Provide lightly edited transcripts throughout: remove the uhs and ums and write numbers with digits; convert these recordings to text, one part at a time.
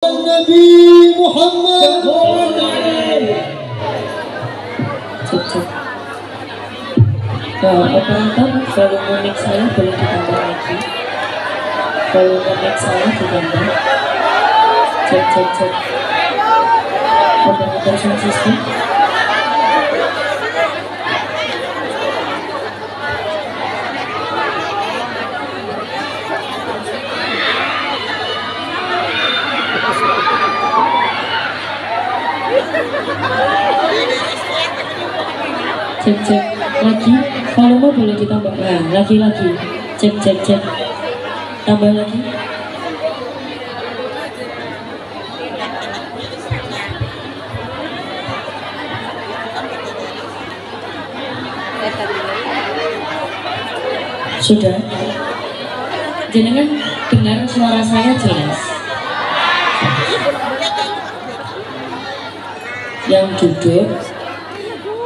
Nabi Muhammad. Operator, volume mic saya boleh ditambah lagi. Volume mic saya ditambah. Cek. Operator sound system. Cek lagi, volume boleh ditambah. Nah, lagi cek tambah lagi. Sudah, jenengan dengar suara saya jelas. Yang duduk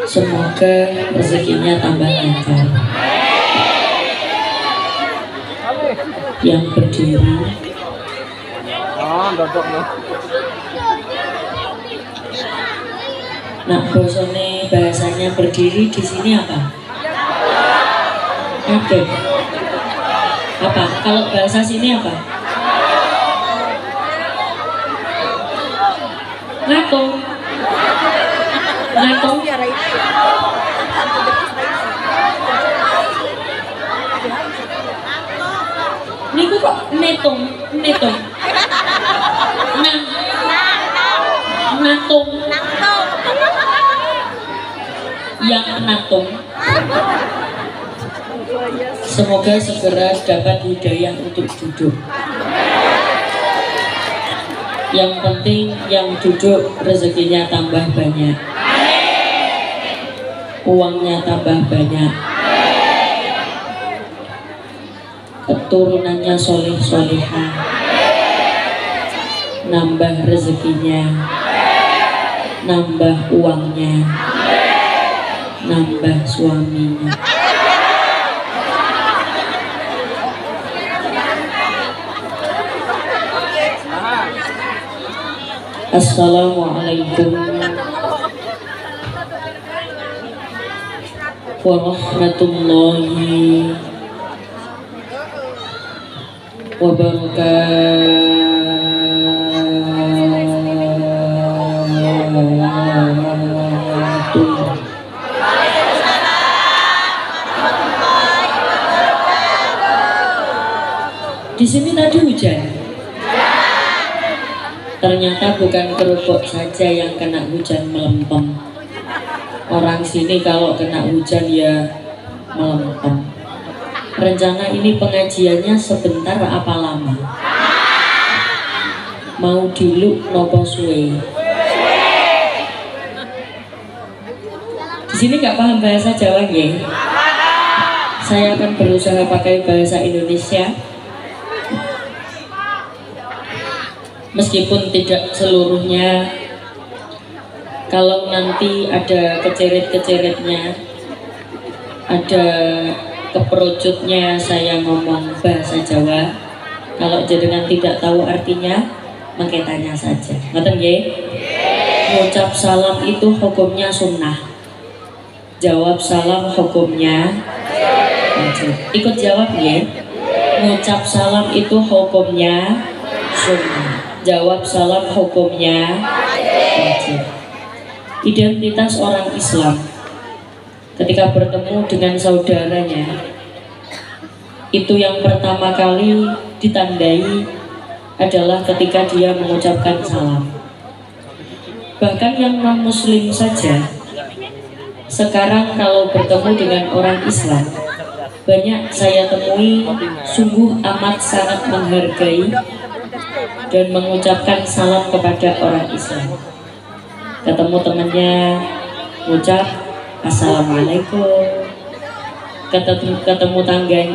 semoga rezekinya tambah lancar. Yang berdiri nak bosone bahasanya berdiri di sini apa? Oke. Apa? Kalau bahasa sini apa? Ngatung. Niku kok netung. Natung. Yang natung. Semoga segera dapat hidayah untuk duduk. Yang penting yang duduk rezekinya tambah banyak, uangnya tambah banyak, keturunannya soleh-solehah, nambah rezekinya, nambah uangnya, nambah suaminya. Assalamualaikum warahmatullahi wabarakatuh. Di sini tadi hujan. Ternyata bukan kerupuk saja yang kena hujan melempem. Orang sini kalau kena hujan ya melempem. Rencana ini pengajiannya sebentar apa lama? Mau dulu nopo suwe? Di sini nggak paham bahasa Jawa ya? Saya akan berusaha pakai bahasa Indonesia. Meskipun tidak seluruhnya, kalau nanti ada keceret-keceretnya, ada keperocotnya saya ngomong bahasa Jawa. Kalau jenengan tidak tahu artinya, maka tanya saja. Ngoten nggih? Ngucap salam itu hukumnya sunnah. Jawab salam hukumnya wajib. Ikut jawab nggih? Ngucap salam itu hukumnya sunnah. Jawab salam hukumnya wajib. Identitas orang Islam ketika bertemu dengan saudaranya, itu yang pertama kali ditandai adalah ketika dia mengucapkan salam. Bahkan yang non muslim saja sekarang kalau bertemu dengan orang Islam, banyak saya temui sungguh amat sangat menghargai dan mengucapkan salam kepada orang Islam. Ketemu temannya, ngucap assalamualaikum. Ketemu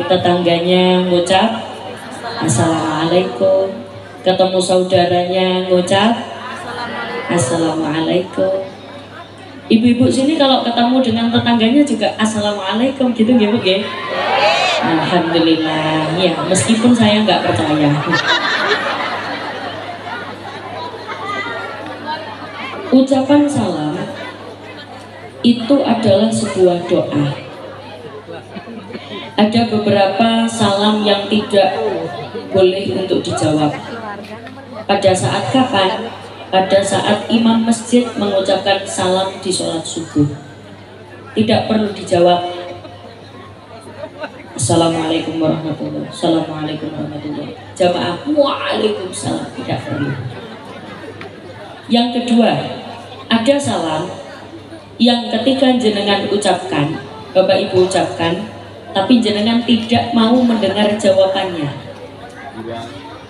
tetangganya, ngucap assalamualaikum. Ketemu saudaranya, ngucap assalamualaikum. Ibu-ibu sini kalau ketemu dengan tetangganya juga assalamualaikum gitu ya Bu ya? Alhamdulillah ya, meskipun saya nggak percaya. Ucapan salam itu adalah sebuah doa. Ada beberapa salam yang tidak boleh untuk dijawab. Pada saat kapan? Pada saat imam masjid mengucapkan salam di sholat subuh, tidak perlu dijawab Assalamualaikum warahmatullahi wabarakatuh. Assalamualaikum warahmatullahi wabarakatuh. Jamaah waalaikumsalam, tidak perlu. Yang kedua, ada salam yang ketika jenengan ucapkan, Bapak Ibu ucapkan, tapi jenengan tidak mau mendengar jawabannya.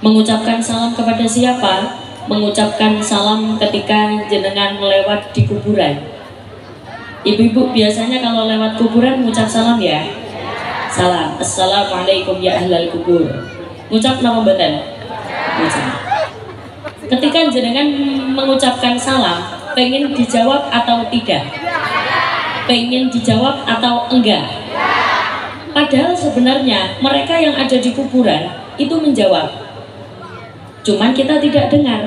Mengucapkan salam kepada siapa? Mengucapkan salam ketika jenengan lewat di kuburan. Ibu-ibu biasanya kalau lewat kuburan mengucap salam ya? Salam, assalamualaikum ya ahlal kubur. Ngucap nama betul? Ngucap. Ketika jenengan mengucapkan salam, pengen dijawab atau tidak? Pengen dijawab atau enggak? Padahal sebenarnya mereka yang ada di kuburan itu menjawab. Cuman kita tidak dengar.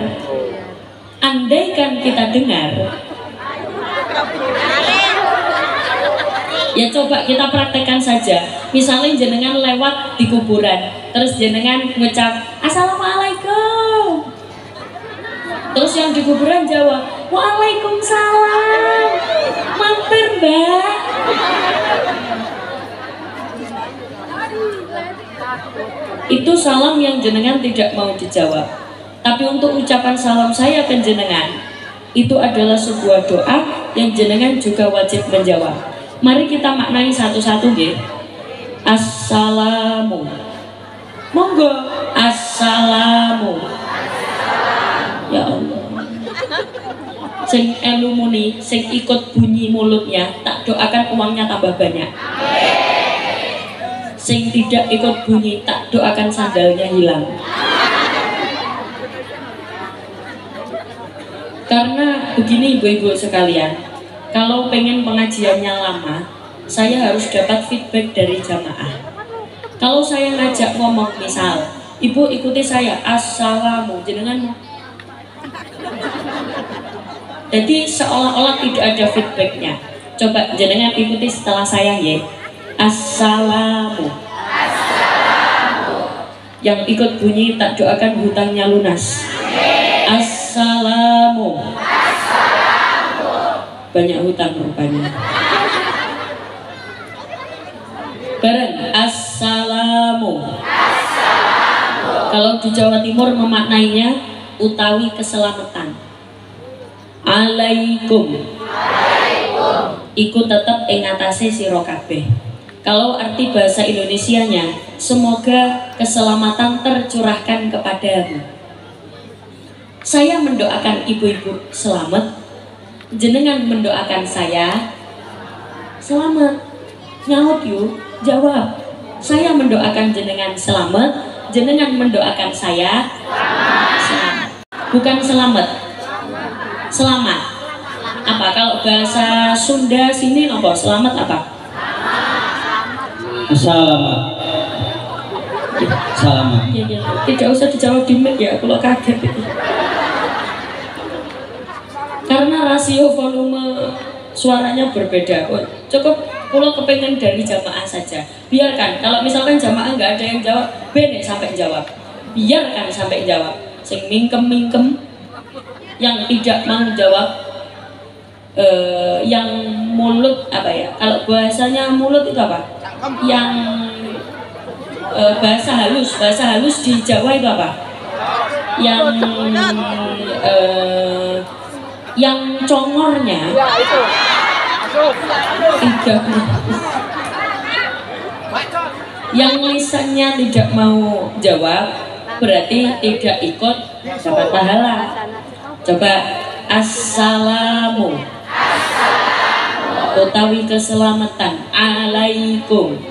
Andaikan kita dengar, ya coba kita praktekkan saja. Misalnya jenengan lewat di kuburan, terus jenengan ngucap assalamualaikum, terus yang di kuburan jawab waalaikumsalam, mampir mbak. Itu salam yang jenengan tidak mau dijawab. Tapi untuk ucapan salam saya ke jenengan, itu adalah sebuah doa yang jenengan juga wajib menjawab. Mari kita maknai satu-satu nggih. Assalamu. Monggo. Assalamu. Ya Allah. Sing elu muni, sing ikut bunyi mulutnya, tak doakan uangnya tambah banyak. Sing tidak ikut bunyi, tak doakan sandalnya hilang. Karena begini ibu-ibu sekalian, kalau pengen pengajiannya lama, saya harus dapat feedback dari jamaah. Kalau saya ngajak ngomong misal, ibu ikuti saya, assalamu, jenengan. Jadi seolah-olah tidak ada feedbacknya. Coba jenengan ikuti setelah saya ya. Assalamu. Yang ikut bunyi tak doakan hutangnya lunas. Assalamu. Banyak hutang rupanya. Bareng assalamu. Kalau di Jawa Timur memaknainya utawi keselamatan. Alaikum. Iku tetep ing atase sira kabeh. Kalau arti bahasa Indonesianya, semoga keselamatan tercurahkan kepadamu. Saya mendoakan ibu-ibu selamat, jenengan mendoakan saya selamat. Nyaut yuk, jawab. Saya mendoakan jenengan selamat, jenengan mendoakan saya selamat. Bukan selamat, selamat. Apa kalau bahasa Sunda sini nopo selamat apa? Selamat. Selamat. Ya. Tidak usah dijawab di mic ya, kalau kaget itu. Karena rasio volume suaranya berbeda. Cukup kalau kepengen dari jamaah saja. Biarkan, kalau misalkan jamaah nggak ada yang jawab, bener sampai jawab. Biarkan sampai jawab. Sing mingkem-mingkem, yang tidak mau jawab, yang mulut apa ya? Kalau bahasanya mulut itu apa? Yang bahasa halus di Jawa itu apa? Yang congornya tidak, yang lisannya tidak mau jawab berarti tidak ikut dapat pahala. Coba assalamu. Utawi keselamatan alaikum.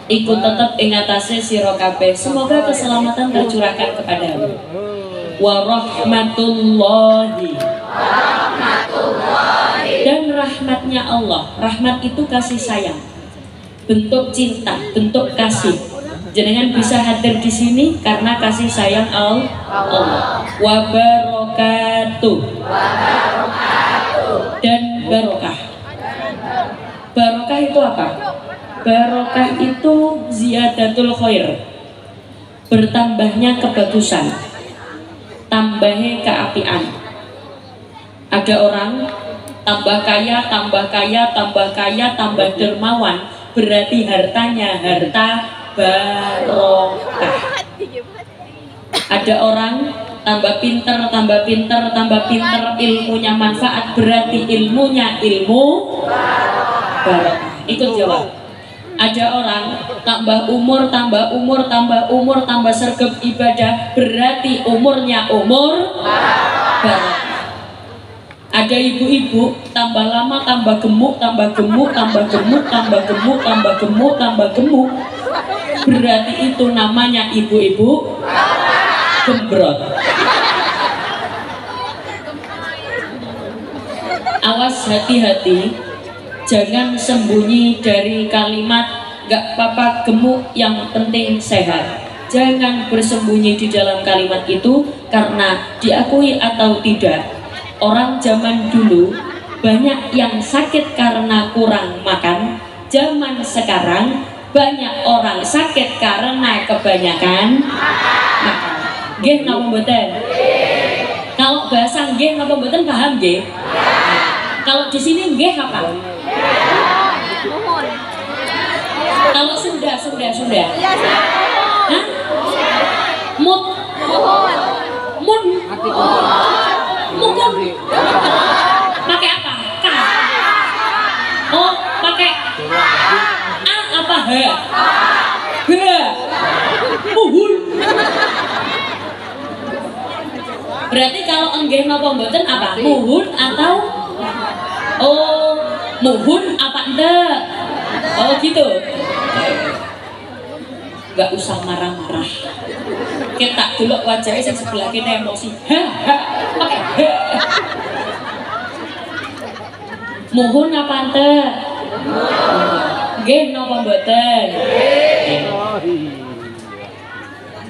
Iku tetap ing atase sira kabeh. Semoga keselamatan tercurahkan kepadamu. Wa rahmatullahi. Dan rahmatnya Allah. Rahmat itu kasih sayang, bentuk cinta, bentuk kasih. Jenengan bisa hadir di sini karena kasih sayang Allah. Wa barakatuh. wabarakatuh. Dan barokah. Barokah itu apa? Barokah itu ziyadatul khair, bertambahnya kebagusan, tambahnya keapian. Ada orang tambah kaya, tambah kaya, tambah kaya, tambah dermawan, berarti hartanya harta barokah. Ada orang tambah pinter, tambah pinter, tambah pinter, ilmunya manfaat, berarti ilmunya ilmu barokah. Ikut jawab. Ada orang tambah umur, tambah umur, tambah umur, tambah sergap ibadah, berarti umurnya umur barokah. Ada ibu-ibu tambah lama tambah gemuk, tambah gemuk, tambah gemuk, tambah gemuk, tambah gemuk, tambah gemuk, berarti itu namanya ibu-ibu gembrot. Awas, hati-hati, jangan sembunyi dari kalimat gak apa-apa gemuk, yang penting sehat. Jangan bersembunyi di dalam kalimat itu, karena diakui atau tidak, orang zaman dulu banyak yang sakit karena kurang makan. Zaman sekarang banyak orang sakit karena kebanyakan makan. Nggih napa mboten? Kalau bahasa nggih napa mboten paham nggih? Kalau di sini nggih apa? Kalau sudah. Hah? Mut. Mun. Mukun. Pakai apa? K. Oh, pakai A apa H? H. Muhun. Berarti kalau enggih napa mboten apa? Muhun atau muhun apa ndak? Oh gitu. Gak usah marah-marah. Kita dulu wajahnya yang sebelah kita emosi. Pakai muhun apa ndak? Nggih napa mboten?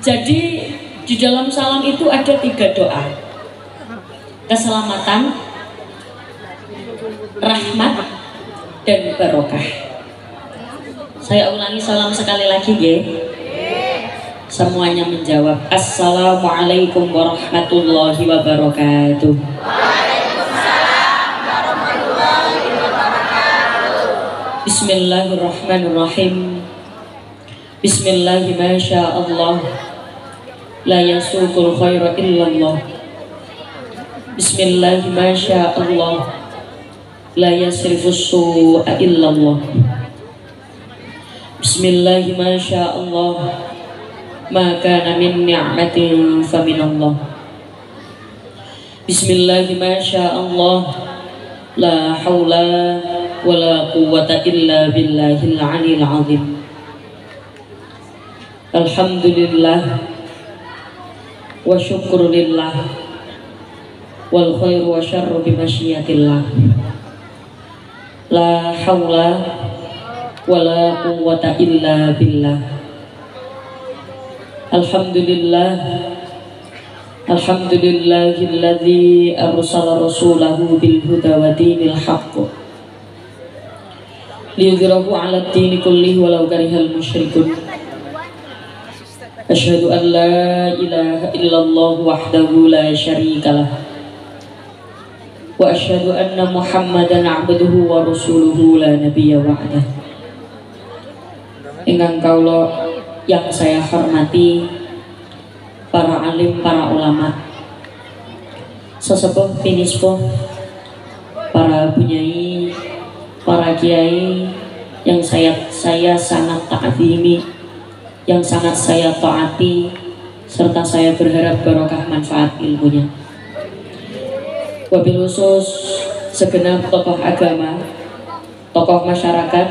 Jadi di dalam salam itu ada 3 doa: keselamatan, rahmat, dan barokah. Saya ulangi salam sekali lagi ya. Semuanya menjawab. Assalamualaikum warahmatullahi wabarakatuh. Bismillahirrahmanirrahim. Bismillahi masyaallah, la yasuqul khaira illallah. Bismillahi masyaallah, la yasrifus su'a illallah. Bismillahi masyaallah, ma kana min ni'matin faminallah. Bismillahi masyaallah, la haula wala quwwata illa billahil aliyil azim. Alhamdulillah wa syukrulillah wal khairu wa syarru bimasyiatillah. La haula wala quwwata illa billah. Alhamdulillah, alhamdulillahilladzi arsala rasulahu bil huda wa dinil haqq liyudhhirahu 'ala ad-dini kullihi walau karihal musyrikun. Asyhadu an la ilaha illallah wahdahu la syarikalah wa asyhadu anna Muhammadan 'abduhu wa rasuluhu la nabiyya ba'dah. Ingkang kaula yang saya hormati, para alim, para ulama, sesepuh pinispuh, para bunyai, para kiai yang saya sangat taatimi, yang sangat saya taati, serta saya berharap barokah manfaat ilmunya. Wabil khusus segenap tokoh agama, tokoh masyarakat,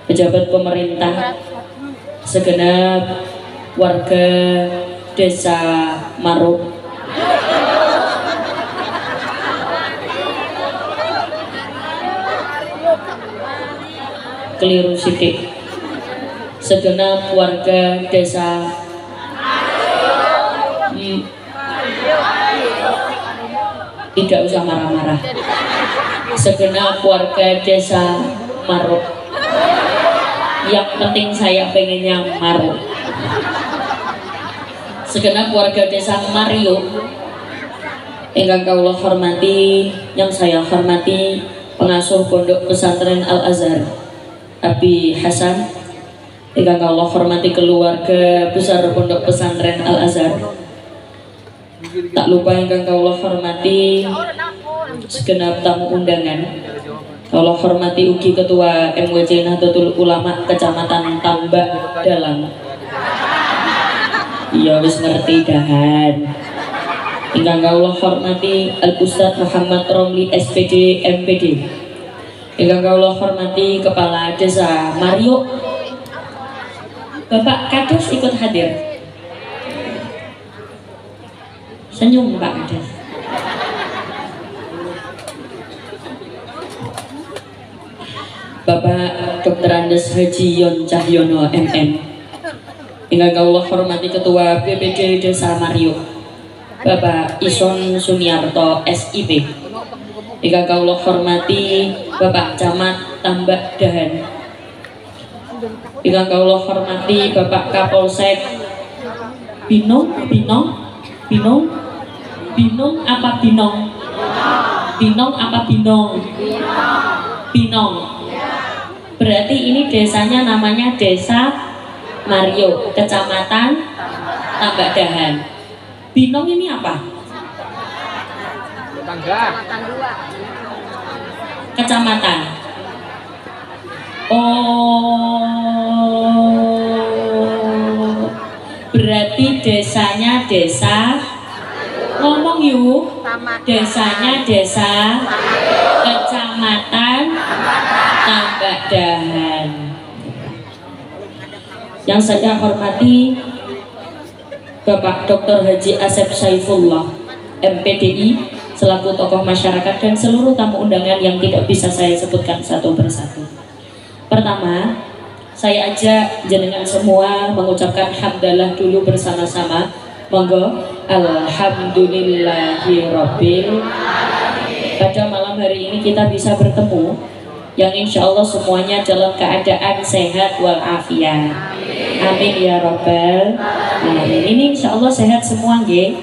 pejabat pemerintah, segenap warga desa Maruk, keliru sidik, segenap warga desa Tidak usah marah-marah. Segenap warga desa Maruk. Yang penting saya pengennya Maruk. Segenap warga desa Mario ingkang kawula hormati, yang saya hormati pengasuh Pondok Pesantren Al Azhar Abi Hasan, ingkang kawula hormati keluarga besar Pondok Pesantren Al Azhar. Tak lupa ingkang kawula hormati segenap tamu undangan. Kawula hormati ugi Ketua MWC Nahdlatul Ulama Kecamatan Tambak Dalang. Iya wis ngerti dahan. Ingkang kawula hormati Al Ustadz Muhammad Romli SPD MPD. Ingkang kawula hormati Kepala Desa Mario. Bapak Kades ikut hadir. Senyum Pak Kades. Bapak Dr. Andes Haji Yon Cahyono MM. Ingkang kawula hormati Ketua BPD Desa Mario Bapak Ison Suniarto SIP. Ingkang kawula hormati Bapak Camat Tambak Dahan. Ingkang kawula hormati Bapak Kapolsek Binong apa Binong? Binong apa Binong? Binong. Berarti ini desanya namanya Desa Mario, Kecamatan Tambak Dahan. Binong ini apa? Kecamatan. Oh, berarti desanya desa. Ngomong yuk. Desanya desa. Kecamatan Tambak Dahan. Yang saya hormati Bapak Dr. Haji Asep Saifullah MPDI selaku tokoh masyarakat dan seluruh tamu undangan yang tidak bisa saya sebutkan satu persatu. Pertama, saya ajak jenengan semua mengucapkan hamdalah dulu bersama-sama. Monggo. Alhamdulillahirabbil. Pada malam hari ini kita bisa bertemu yang insya Allah semuanya dalam keadaan sehat walafiat. Amin ya robbal alamin. Ini insya Allah sehat semua nggih?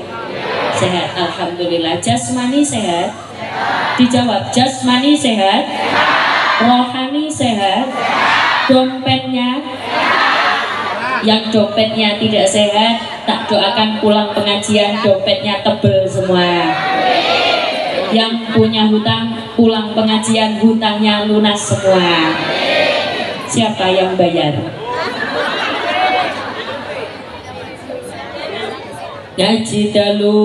Sehat, alhamdulillah. Jasmani sehat? Dijawab, jasmani sehat? Rohani sehat? Dompetnya? Yang dompetnya tidak sehat, tak doakan pulang pengajian dompetnya tebel semua. Yang punya hutang pulang pengajian hutangnya lunas semua. Siapa yang bayar? Ngaji dalu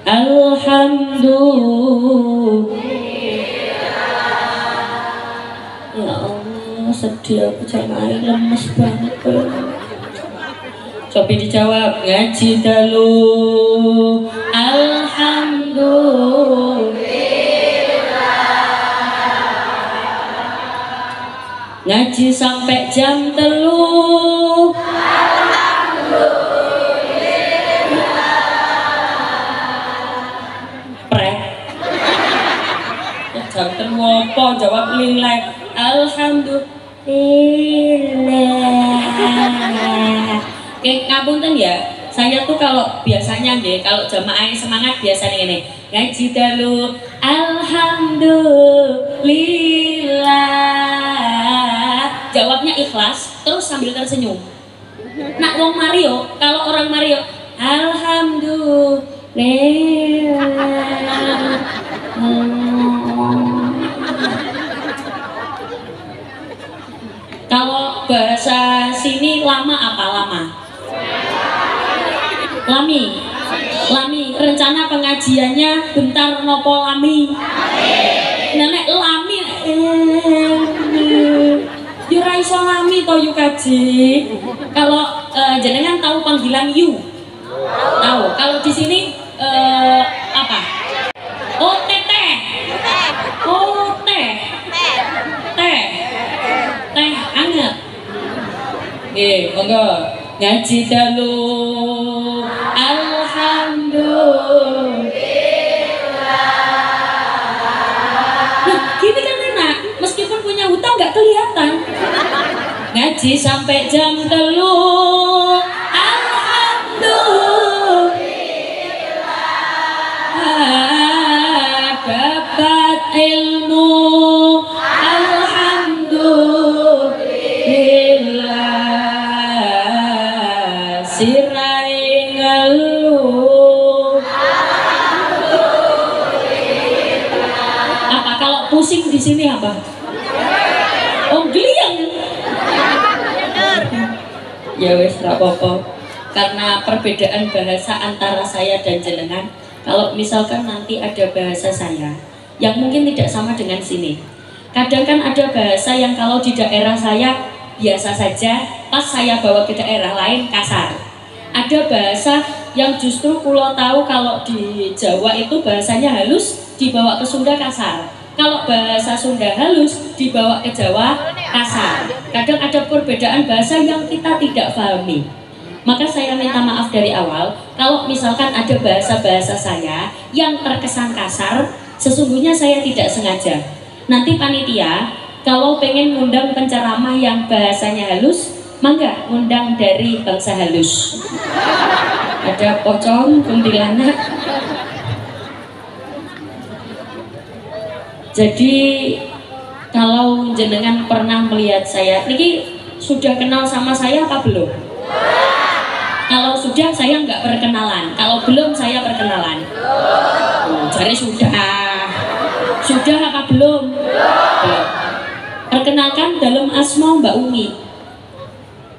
alhamdulillah. Ya Allah, sedih aku jangan lemes banget. Coba dijawab. Ngaji dalu alhamdulillah. Ngaji sampai jam 3. Jam terwopo jawab lilek. Alhamdulillah. Oke, ngapunten ya. Saya tuh kalau biasanya nggih, kalau jamaah semangat biasanya ini. Ngaji dalu alhamdulillah. Jawabnya ikhlas terus sambil tersenyum. Nak wong Mario, kalau orang Mario alhamdulillah. Kalau bahasa sini lama apa lama? Lami. Lami. Rencana pengajiannya bentar nopo lami. Nenek lami. Yura iso lami to yu kaji. Kalau jenengan tahu panggilan yu? Tahu. Kalau di sini apa? Oh teteh. Oh teh. Teh. Teh anget. Nggih, monggo. Ngaji dalu alhamdulillah. ngaji sampai jam 3. Alhamdulillah dapat ilmu. Alhamdulillah sirai ngeluh. Apa kalau pusing di sini apa? Oh, geliang. Ya wes rapopo. Karena perbedaan bahasa antara saya dan jenengan, kalau misalkan nanti ada bahasa saya yang mungkin tidak sama dengan sini. Kadang kan ada bahasa yang kalau di daerah saya biasa saja, pas saya bawa ke daerah lain kasar. Ada bahasa yang justru pulau tahu kalau di Jawa itu bahasanya halus, dibawa ke Sunda kasar. Kalau bahasa Sunda halus dibawa ke Jawa kasar. Kadang ada perbedaan bahasa yang kita tidak pahami. Maka saya minta maaf dari awal kalau misalkan ada bahasa-bahasa saya yang terkesan kasar, sesungguhnya saya tidak sengaja. Nanti panitia kalau pengen ngundang penceramah yang bahasanya halus, mangga ngundang dari bangsa halus. Ada pocong, kuntilanak. Jadi kalau jenengan pernah melihat saya, niki sudah kenal sama saya apa belum? Kalau sudah saya nggak perkenalan, kalau belum saya perkenalan. Jadi sudah apa belum? Belum. Perkenalkan dalam asma Mbak Umi.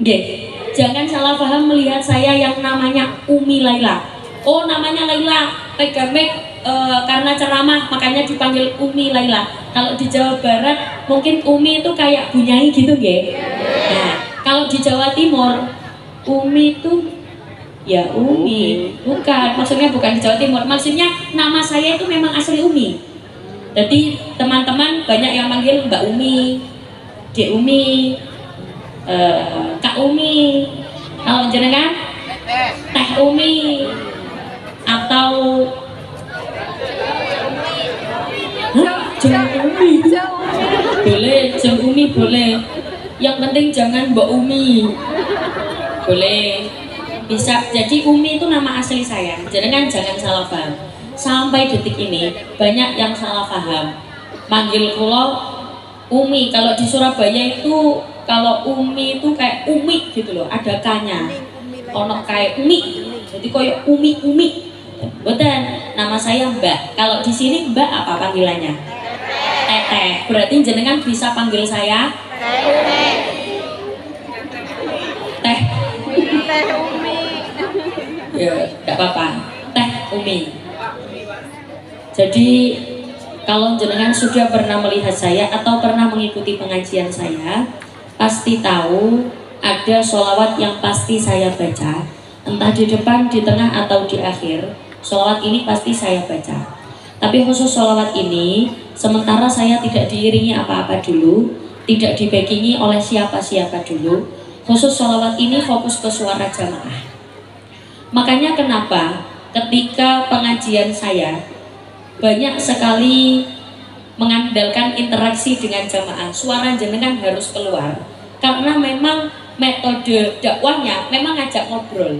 Nggih, jangan salah paham melihat saya yang namanya Umi Laila. Oh namanya Laila, pegamik. Karena ceramah makanya dipanggil Umi Laila. Kalau di Jawa Barat mungkin Umi itu kayak Bunyai gitu nggih. Nah, kalau di Jawa Timur Umi itu ya Umi, bukan. Maksudnya bukan di Jawa Timur. Maksudnya nama saya itu memang asli Umi. Jadi teman-teman banyak yang manggil Mbak Umi, Dek Umi, Kak Umi. Kalau jenengan Teh Umi atau Jeng Umi boleh, Jeng Umi boleh. Yang penting jangan Mbak Umi. Boleh, bisa. Jadi Umi itu nama asli saya. Jangan salah paham. Sampai detik ini banyak yang salah paham. Manggil kulo Umi. Kalau di Surabaya itu kalau Umi itu kayak Umi gitu loh. Ada K-nya. Ono kayak Umi. Jadi kayak Umi. Betul. Nama saya Mbak. Kalau di sini Mbak apa panggilannya? Teteh. Berarti jenengan bisa panggil saya Teh Umi. Ya, enggak apa-apa. Teh Umi. Jadi kalau jenengan sudah pernah melihat saya atau pernah mengikuti pengajian saya, pasti tahu ada sholawat yang pasti saya baca, entah di depan, di tengah atau di akhir. Sholawat ini pasti saya baca. Tapi khusus sholawat ini, sementara saya tidak diiringi apa-apa dulu, tidak dibackingi oleh siapa-siapa dulu. Khusus sholawat ini fokus ke suara jamaah. Makanya kenapa ketika pengajian saya banyak sekali mengandalkan interaksi dengan jamaah, suara jenengan harus keluar. Karena memang metode dakwahnya memang ngajak ngobrol,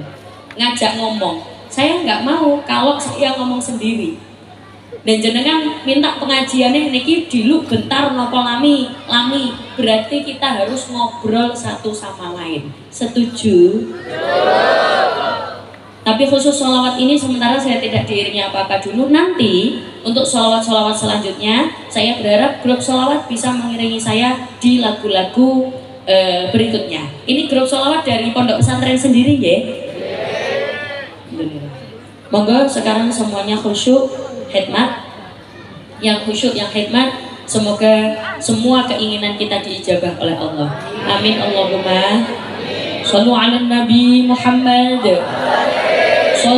ngajak ngomong. Saya nggak mau kalau saya ngomong sendiri. Dan jenengan minta pengajiannya niki dilu bentar nopo lami. Berarti kita harus ngobrol satu sama lain. Setuju? Tapi khusus sholawat ini sementara saya tidak diiringi apa-apa dulu. Nanti untuk sholawat-sholawat selanjutnya saya berharap grup sholawat bisa mengiringi saya di lagu-lagu berikutnya. Ini grup sholawat dari pondok pesantren sendiri ya. Monggo sekarang semuanya khusyuk, khidmat. Yang khusyuk, yang khidmat, semoga semua keinginan kita diijabah oleh Allah. Amin Allahumma. Shallu ala Nabi Muhammad. Salatullah,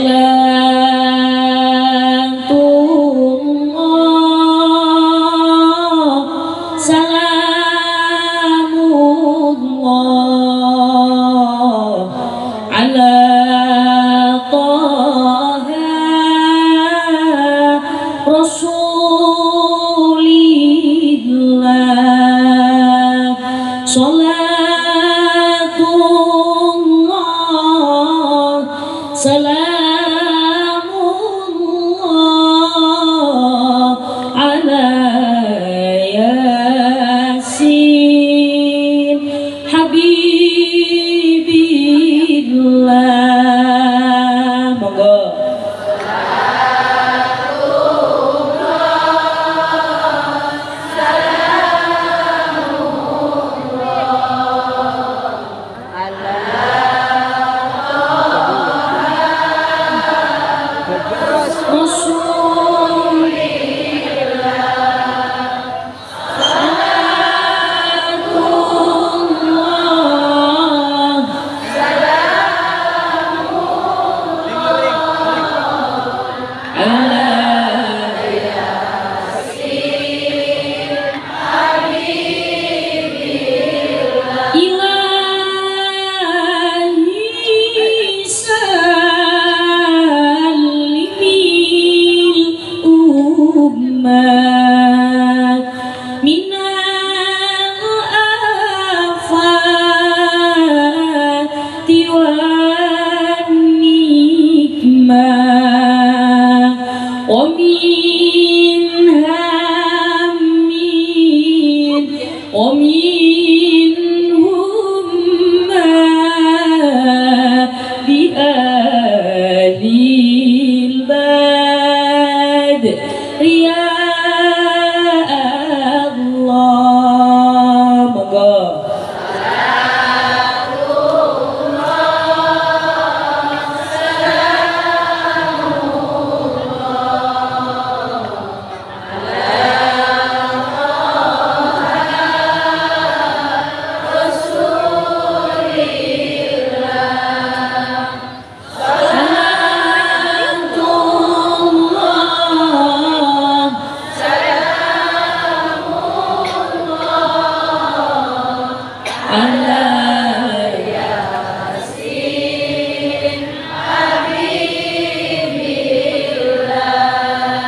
salamullah ala Taha Rasulillah. Salatullah salamullah ala yasin habibillah. Monggo.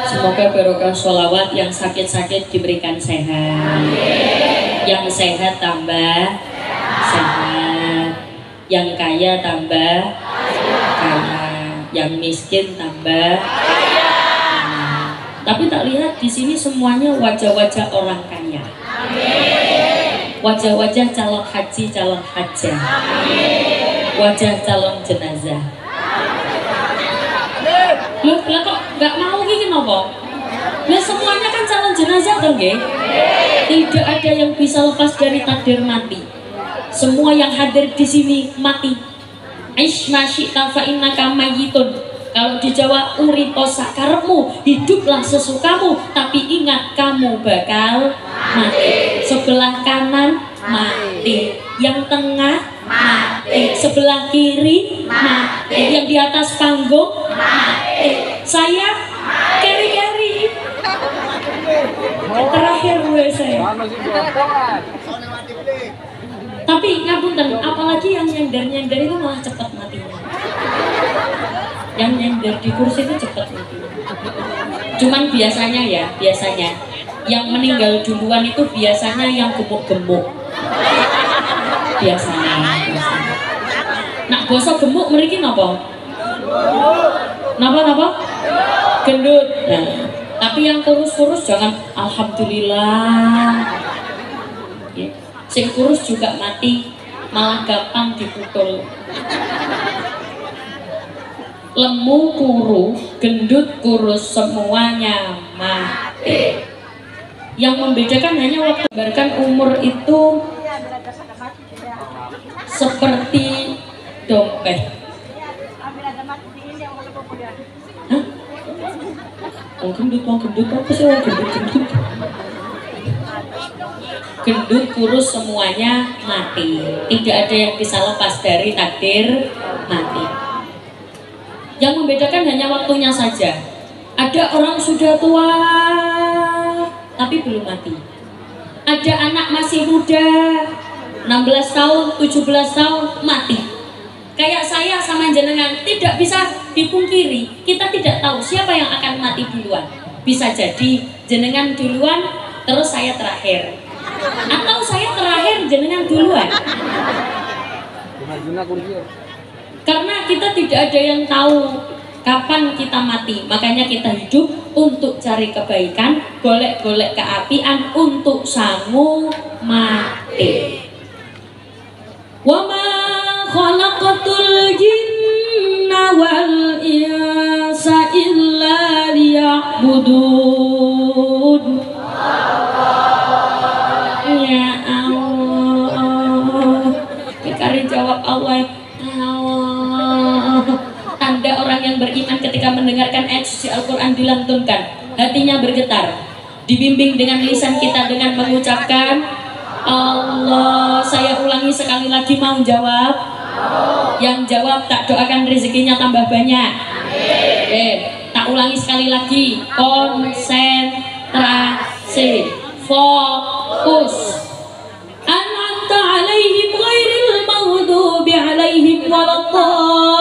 Semoga barokah sholawat, yang sakit-sakit diberikan sehat, yang sehat tambah sehat, yang kaya tambah kaya, yang miskin tambah kaya. Tapi tak lihat di sini semuanya wajah-wajah orang kaya, wajah-wajah calon haji, calon hajah, wajah calon jenazah. Loh, kok nggak mau gini nopo? Ya semuanya kan calon jenazah dong, nggih? Tidak ada yang bisa lepas dari takdir mati. Semua yang hadir di sini mati. Aish masyita fa innaka mayyitun. Kalau di Jawa uripo sakarepmu, hiduplah sesukamu, tapi ingat kamu bakal mati. Sebelah kanan mati, yang tengah mati, sebelah kiri mati, yang di atas panggung mati. Saya keri-keri terakhir gue saya. Tapi ngapunten, apalagi yang nyender-nyender itu malah cepat matinya. Yang nyender di kursi itu cepat matinya. Cuman biasanya ya, yang meninggal duluan itu biasanya yang gemuk-gemuk. Biasanya. Nak bosok gemuk mriki napa? Napa? Gendut. Nah, tapi yang kurus-kurus jangan alhamdulillah. Ya. Sing kurus juga mati, malah gampang diputul. Lemu kuru, gendut kurus, semuanya mati. Yang membedakan hanya waktu bahkan umur itu seperti dompet. Hah? Mau gendut apa sih? Gendut. Gendut kurus semuanya mati. Tidak ada yang bisa lepas dari takdir mati. Yang membedakan hanya waktunya saja. Ada orang sudah tua tapi belum mati. Ada anak masih muda 16 tahun, 17 tahun mati. Kayak saya sama jenengan tidak bisa dipungkiri, kita tidak tahu siapa yang akan mati duluan. Bisa jadi jenengan duluan terus saya terakhir, atau saya terakhir jenengan duluan. Karena kita tidak ada yang tahu kapan kita mati, makanya kita hidup untuk cari kebaikan, golek-golek keapian untuk sangu mati. Wa ma khalaqatul jinna wal insa illa liya'budun. Ya Allah, dikari jawab Allah. Tanda orang yang beriman ketika mendengarkan ayat suci Al-Quran dilantunkan, hatinya bergetar, dibimbing dengan lisan kita dengan mengucapkan Allah. Saya ulangi sekali lagi, mau jawab? Yang jawab tak doakan rezekinya tambah banyak. Tak ulangi sekali lagi, konsentrasi, fokus. An'amta alaihim ghairil maghdubi alaihim waladdallin.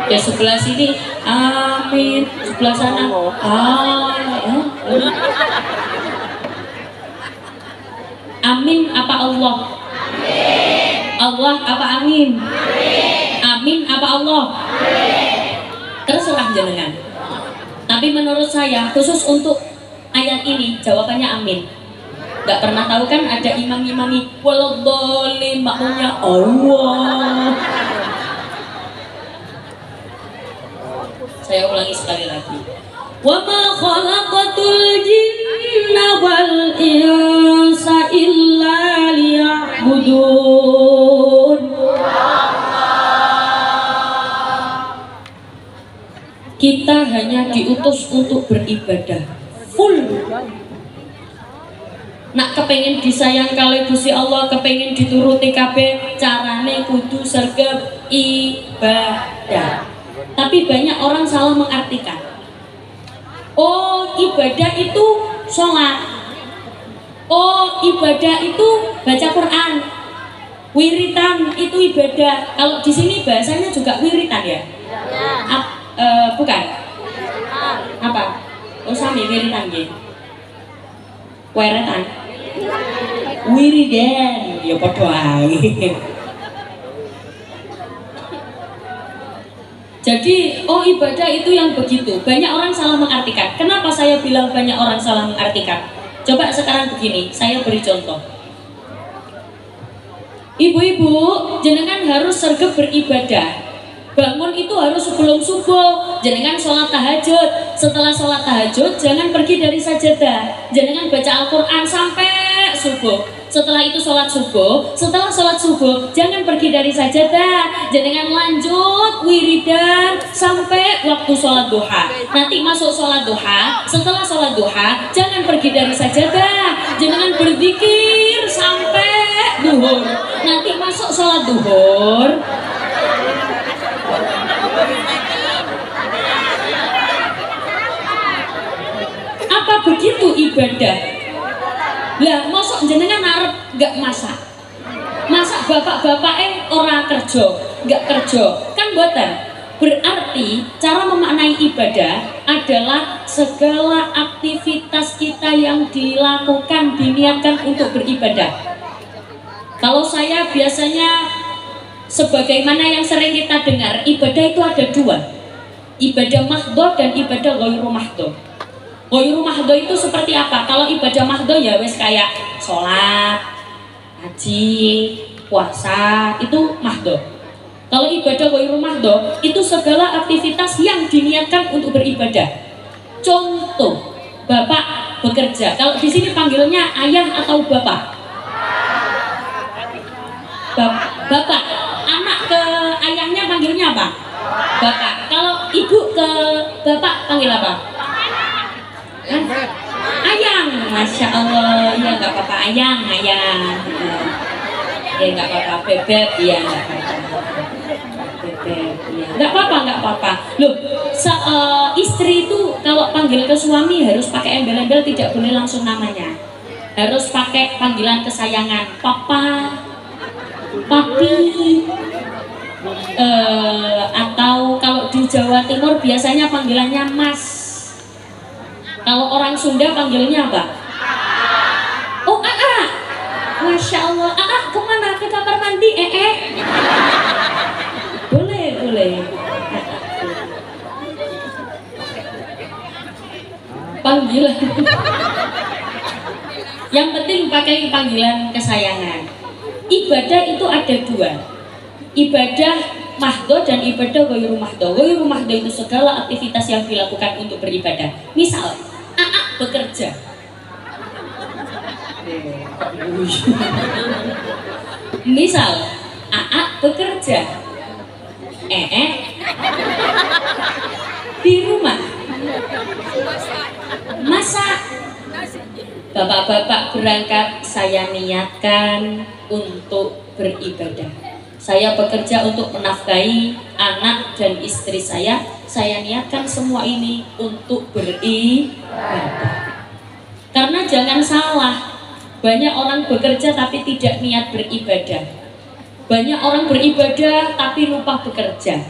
Ya sebelah sini amin, sebelah sana amin apa Allah? Allah apa amin? Amin apa Allah? Terserah jenengan. Tapi menurut saya khusus untuk ayat ini jawabannya amin. Gak pernah tahu kan ada imam-imami waladhdallin, makmumnya Allah. Saya ulangi sekali lagi. Wa ma khalaqatul jinna wal insa illa liya'budun. Kita hanya diutus untuk beribadah full. Nak kepengen disayang kali Gusti Allah, kepengen dituruti kabeh, carane kudu sergap ibadah. Tapi banyak orang salah mengartikan. Oh, ibadah itu sholat. Oh, ibadah itu baca Quran. Wiritan itu ibadah. Kalau di sini bahasanya juga wiritan ya? Bukan. Apa? Oh, sami wiritan nggih. Weretan. Wiridan, ya padha ae. Jadi, oh ibadah itu yang begitu. Banyak orang salah mengartikan. Kenapa saya bilang banyak orang salah mengartikan? Coba sekarang begini, saya beri contoh. Ibu-ibu, jenengan harus sergap beribadah. Bangun itu harus sebelum subuh. Jenengan sholat tahajud. Setelah sholat tahajud, jangan pergi dari sajadah. Jenengan baca Al-Quran sampai subuh. Setelah itu sholat subuh. Setelah sholat subuh, jangan pergi dari sajadah. Jenengan lanjut wiridan sampai waktu sholat duha. Nanti masuk sholat duha. Setelah sholat duha, jangan pergi dari sajadah. Jenengan berzikir sampai duhur. Nanti masuk sholat duhur. Apa begitu ibadah? Lah, masuk jenengan arep gak masak. Masak bapak-bapak orang kerja, gak kerja. Kan boten. Berarti cara memaknai ibadah adalah segala aktivitas kita yang dilakukan, diniatkan untuk beribadah. Kalau saya biasanya sebagaimana yang sering kita dengar, ibadah itu ada dua. Ibadah mahdhah dan ibadah ghairu mahdhah. Ghairu mahdhah itu seperti apa? Kalau ibadah mahdhah ya wes kayak sholat, haji, puasa, itu mahdhah. Kalau ibadah ghairu mahdhah itu segala aktivitas yang diniatkan untuk beribadah. Contoh, bapak bekerja. Kalau di sini panggilnya ayah atau bapak? Bapak. Anak ke ayahnya panggilnya apa? Bapak. Kalau ibu ke bapak panggil apa? Ayang. Masya Allah. Ya nggak apa-apa ayang. Ya nggak apa-apa bebek. Ya nggak apa-apa bebek. Ya nggak apa-apa. Loh, istri itu kalau panggil ke suami harus pakai embel-embel, tidak boleh langsung namanya. Harus pakai panggilan kesayangan. Papa, papi, atau kalau di Jawa Timur biasanya panggilannya mas. Kalau orang Sunda panggilnya apa? Masya Allah. Kemana? Ke kamar mandi? Boleh. Panggilan. Yang penting pakai panggilan kesayangan. Ibadah itu ada dua. Ibadah mahdo dan ibadah ghairu mahdo. Ghairu mahdo itu segala aktivitas yang dilakukan untuk beribadah. Misal, bekerja. Misal, bekerja. Di rumah. Masak. Bapak-bapak berangkat, saya niatkan untuk beribadah. Saya bekerja untuk menafkahi anak dan istri saya niatkan semua ini untuk beribadah. Karena jangan salah, banyak orang bekerja tapi tidak niat beribadah. Banyak orang beribadah tapi lupa bekerja.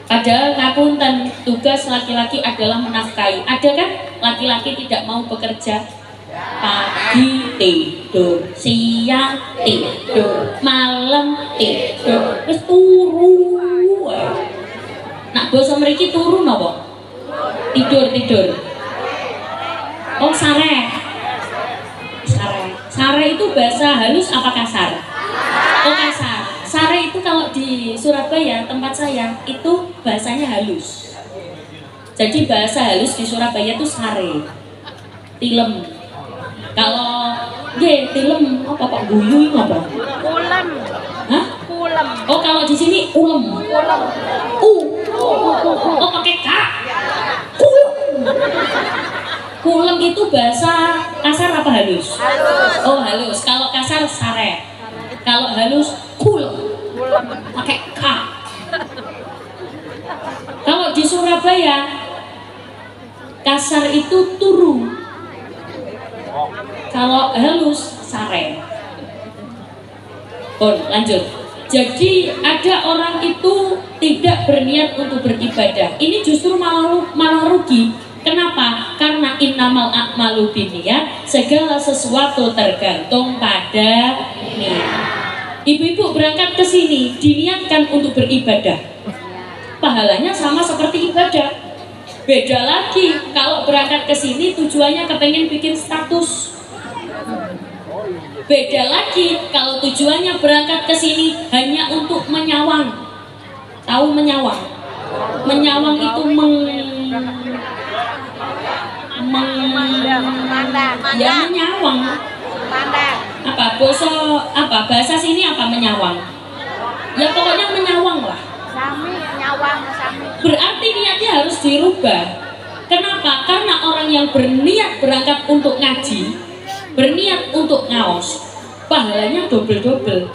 Padahal ngapunten, tugas laki-laki adalah menafkahi. Ada kan laki-laki tidak mau bekerja? Pagi tidur, siang tidur, malam tidur, terus turu. Nak basa mriki turu napa? Tidur. Oh, sare. Sare itu bahasa halus apa kasar? Oh, kasar. Sare itu kalau di Surabaya tempat saya itu bahasanya halus. Jadi bahasa halus di Surabaya itu sare. Tilem. Kalau tilem apa Pak guyu apa? Ulem. Hah? Ulem. Oh, kalau di sini ulem. Ulem. Oh, pakai k. Kulem. Kulem itu bahasa kasar apa halus? Halus. Oh, halus. Kalau kasar sare. Kalau halus kulem. Pakai k. Kalau di Surabaya kasar itu turu. Kalau halus sare. Lanjut. Jadi ada orang itu tidak berniat untuk beribadah. Ini justru malah rugi. Kenapa? Karena innamal a'malu binniyat, segala sesuatu tergantung pada niat. Ibu-ibu berangkat ke sini diniatkan untuk beribadah. Pahalanya sama seperti ibadah. Beda lagi kalau berangkat ke sini tujuannya kepengen bikin status. Beda lagi kalau tujuannya berangkat ke sini hanya untuk menyawang. Tahu menyawang? Menyawang itu ya menyawang. Bahasa sini apa menyawang? Ya pokoknya menyawang lah. Berarti niatnya harus dirubah. Kenapa? Karena orang yang berniat berangkat untuk ngaji, berniat untuk ngaos, pahalanya double-double.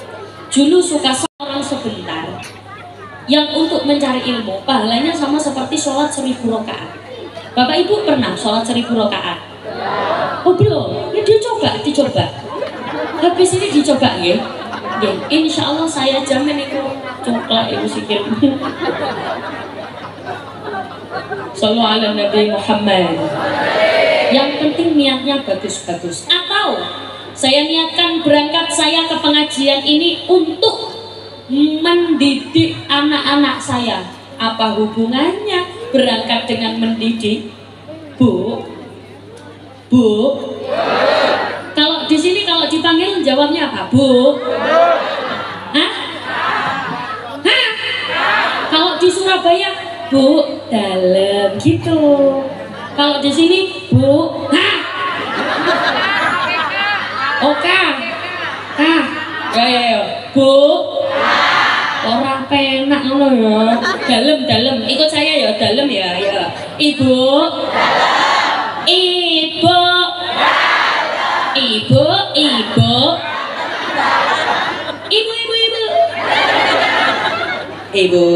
Dulu suka seorang sebentar yang untuk mencari ilmu, pahalanya sama seperti sholat 1000 rakaat. Bapak Ibu pernah sholat 1000 rakaat? Oh belum? Ya dicoba. Habis ini dicoba ya. Insya Allah saya jamin itu coklat ibu sikit. Sallallahu ala Nabi Muhammad. Yang penting niatnya bagus-bagus. Atau saya niatkan berangkat saya ke pengajian ini untuk mendidik anak-anak saya. Apa hubungannya berangkat dengan mendidik? Bu? Kalau di sini kalau dipanggil jawabnya apa? Bu? Hah? Kalau di Surabaya, Bu, dalam gitu. Kalau di sini, Bu, Oke. Ya. Bu. Orang penak ngono ya. Dalam. Ikut saya ya, dalam ya. Ibu. Ibu.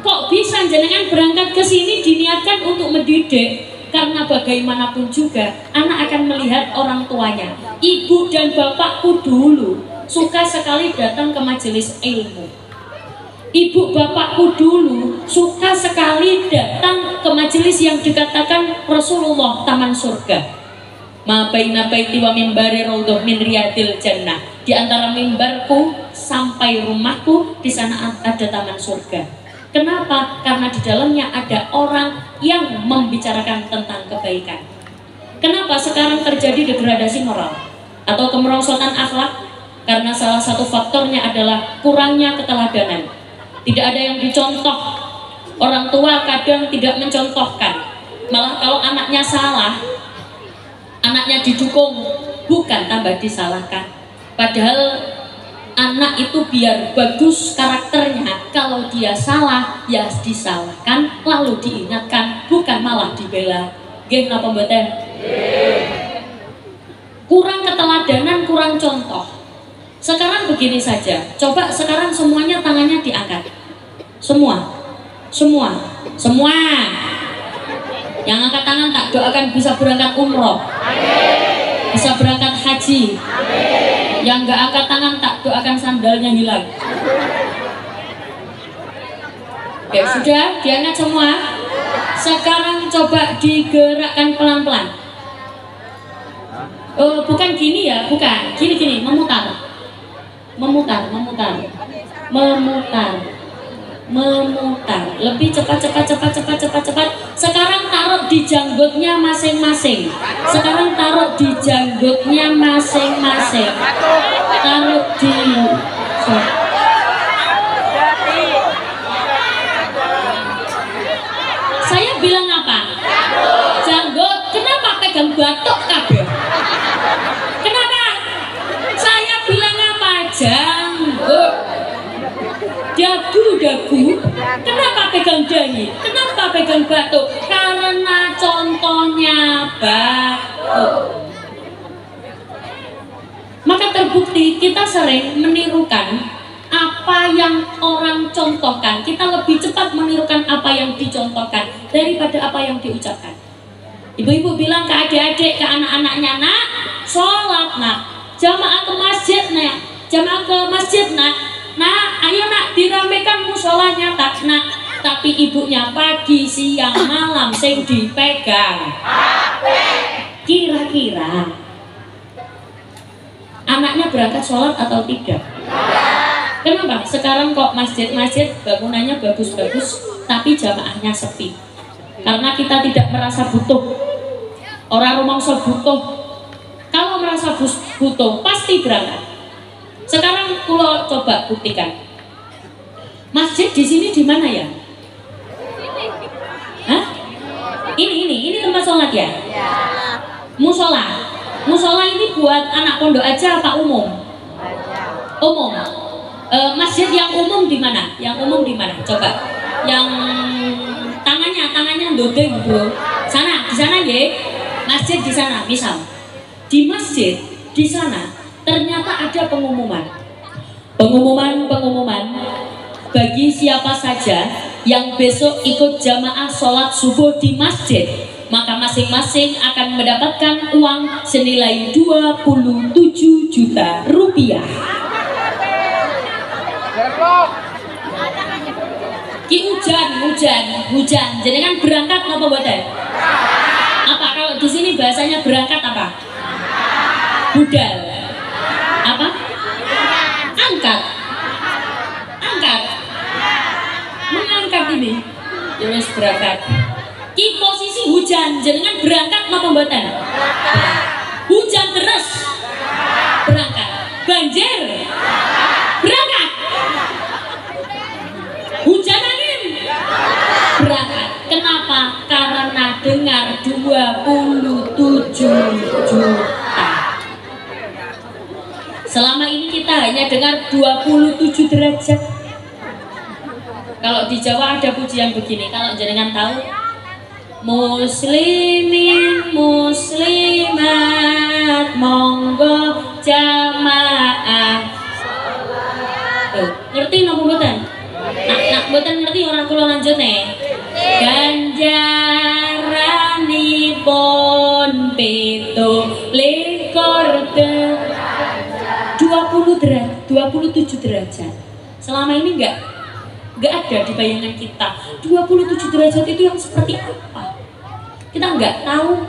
Kok bisa jenengan berangkat ke sini diniatkan untuk mendidik? Karena bagaimanapun juga anak akan melihat orang tuanya. Ibu dan bapakku dulu suka sekali datang ke majelis ilmu. Ibu bapakku dulu suka sekali datang ke majelis yang dikatakan Rasulullah taman surga. Ma baina baiti wa mimbari raudhah min riyadil jannah. Di antara mimbarku sampai rumahku di sana ada taman surga. Kenapa? Karena di dalamnya ada orang yang membicarakan tentang kebaikan. Kenapa sekarang terjadi degradasi moral atau kemerosotan akhlak? Karena salah satu faktornya adalah kurangnya keteladanan. Tidak ada yang dicontoh. Orang tua kadang tidak mencontohkan. Malah kalau anaknya salah, anaknya didukung, bukan tambah disalahkan. Padahal anak itu biar bagus karakternya, kalau dia salah ya disalahkan, lalu diingatkan, bukan malah dibela. Nggih napa mboten? Kurang keteladanan, kurang contoh. Sekarang begini saja, coba sekarang semuanya tangannya diangkat. Semua. Yang angkat tangan tak doakan bisa berangkat umroh, bisa berangkat haji. Yang nggak angkat tangan tak doakan sandalnya hilang. Ya sudah, diangkat semua. Sekarang coba digerakkan pelan-pelan. Oh, bukan gini ya, bukan. Gini, memutar. Lebih cepat. Sekarang taruh di janggutnya masing-masing. Taruh di Saya bilang apa? Janggut. Kenapa pegang batuk kabeh? Kenapa? Saya bilang apa? Janggut. Dagu. Kenapa pegang dahi? Kenapa pegang batuk? Karena contohnya batuk. Maka terbukti kita sering menirukan apa yang orang contohkan. Kita lebih cepat menirukan apa yang dicontohkan daripada apa yang diucapkan. Ibu-ibu bilang ke adik-adik, ke anak-anaknya, nak, sholat nak, jamaah ke masjid nak, nah, ayo nak diramekan musolanya tak nak. Tapi ibunya pagi, siang, malam sing dipegang. Kira-kira anaknya berangkat sholat atau tidak? Kenapa? Sekarang kok masjid-masjid bangunannya bagus-bagus, tapi jamaahnya sepi. Karena kita tidak merasa butuh. Orang rumangsa butuh. Kalau merasa butuh, pasti berangkat. Sekarang kalau coba buktikan, masjid di sini di mana ya? Hah? Ini tempat sholat ya? Musola ini buat anak pondok aja apa umum? Umum. Masjid yang umum di mana? Coba. Yang tangannya ndodeng, bro. Di sana ya. Masjid di sana, misal. Di masjid di sana ternyata ada pengumuman bagi siapa saja yang besok ikut jamaah sholat subuh di masjid, maka masing-masing akan mendapatkan uang senilai 27 juta rupiah. Ki hujan, jadi kan berangkat apa mboten? Apa kalau di sini bahasanya berangkat apa? Budal. Apa? Angkat. Mengangkat ini. Ya wis berangkat. Ki posisi hujan, jenengan berangkat napa mboten? Hujan terus. Berangkat. Banjir. Berangkat. Hujan angin. Berangkat. Kenapa? Karena dengar 27 juta. Selama ini kita hanya dengar 27 derajat. Kalau di Jawa ada pujian begini, kalau jenengan tahu, muslimin muslimat monggo jamaah. Ngerti napa mboten? Nak mboten ngerti orang kula lanjut nih. Ganjaranipun 27 derajat. Selama ini enggak ada di bayangan kita 27 derajat itu yang seperti apa. Kita nggak tahu.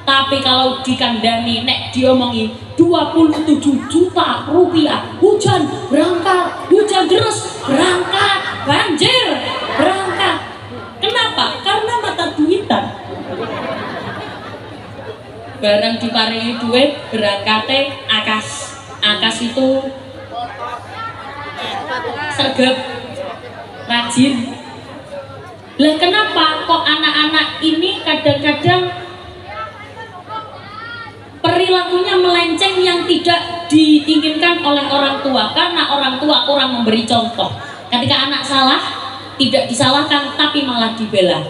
Tapi kalau dikandani nek diomongi 27 juta rupiah, hujan berangkat, hujan deras berangkat, banjir berangkat. Kenapa? Karena mata duitan. Barang diparingi duit berangkatnya akas. Akas itu sergap, rajin. Lah kenapa kok anak-anak ini kadang-kadang perilakunya melenceng yang tidak diinginkan oleh orang tua? Karena orang tua kurang memberi contoh. Ketika anak salah, tidak disalahkan tapi malah dibela.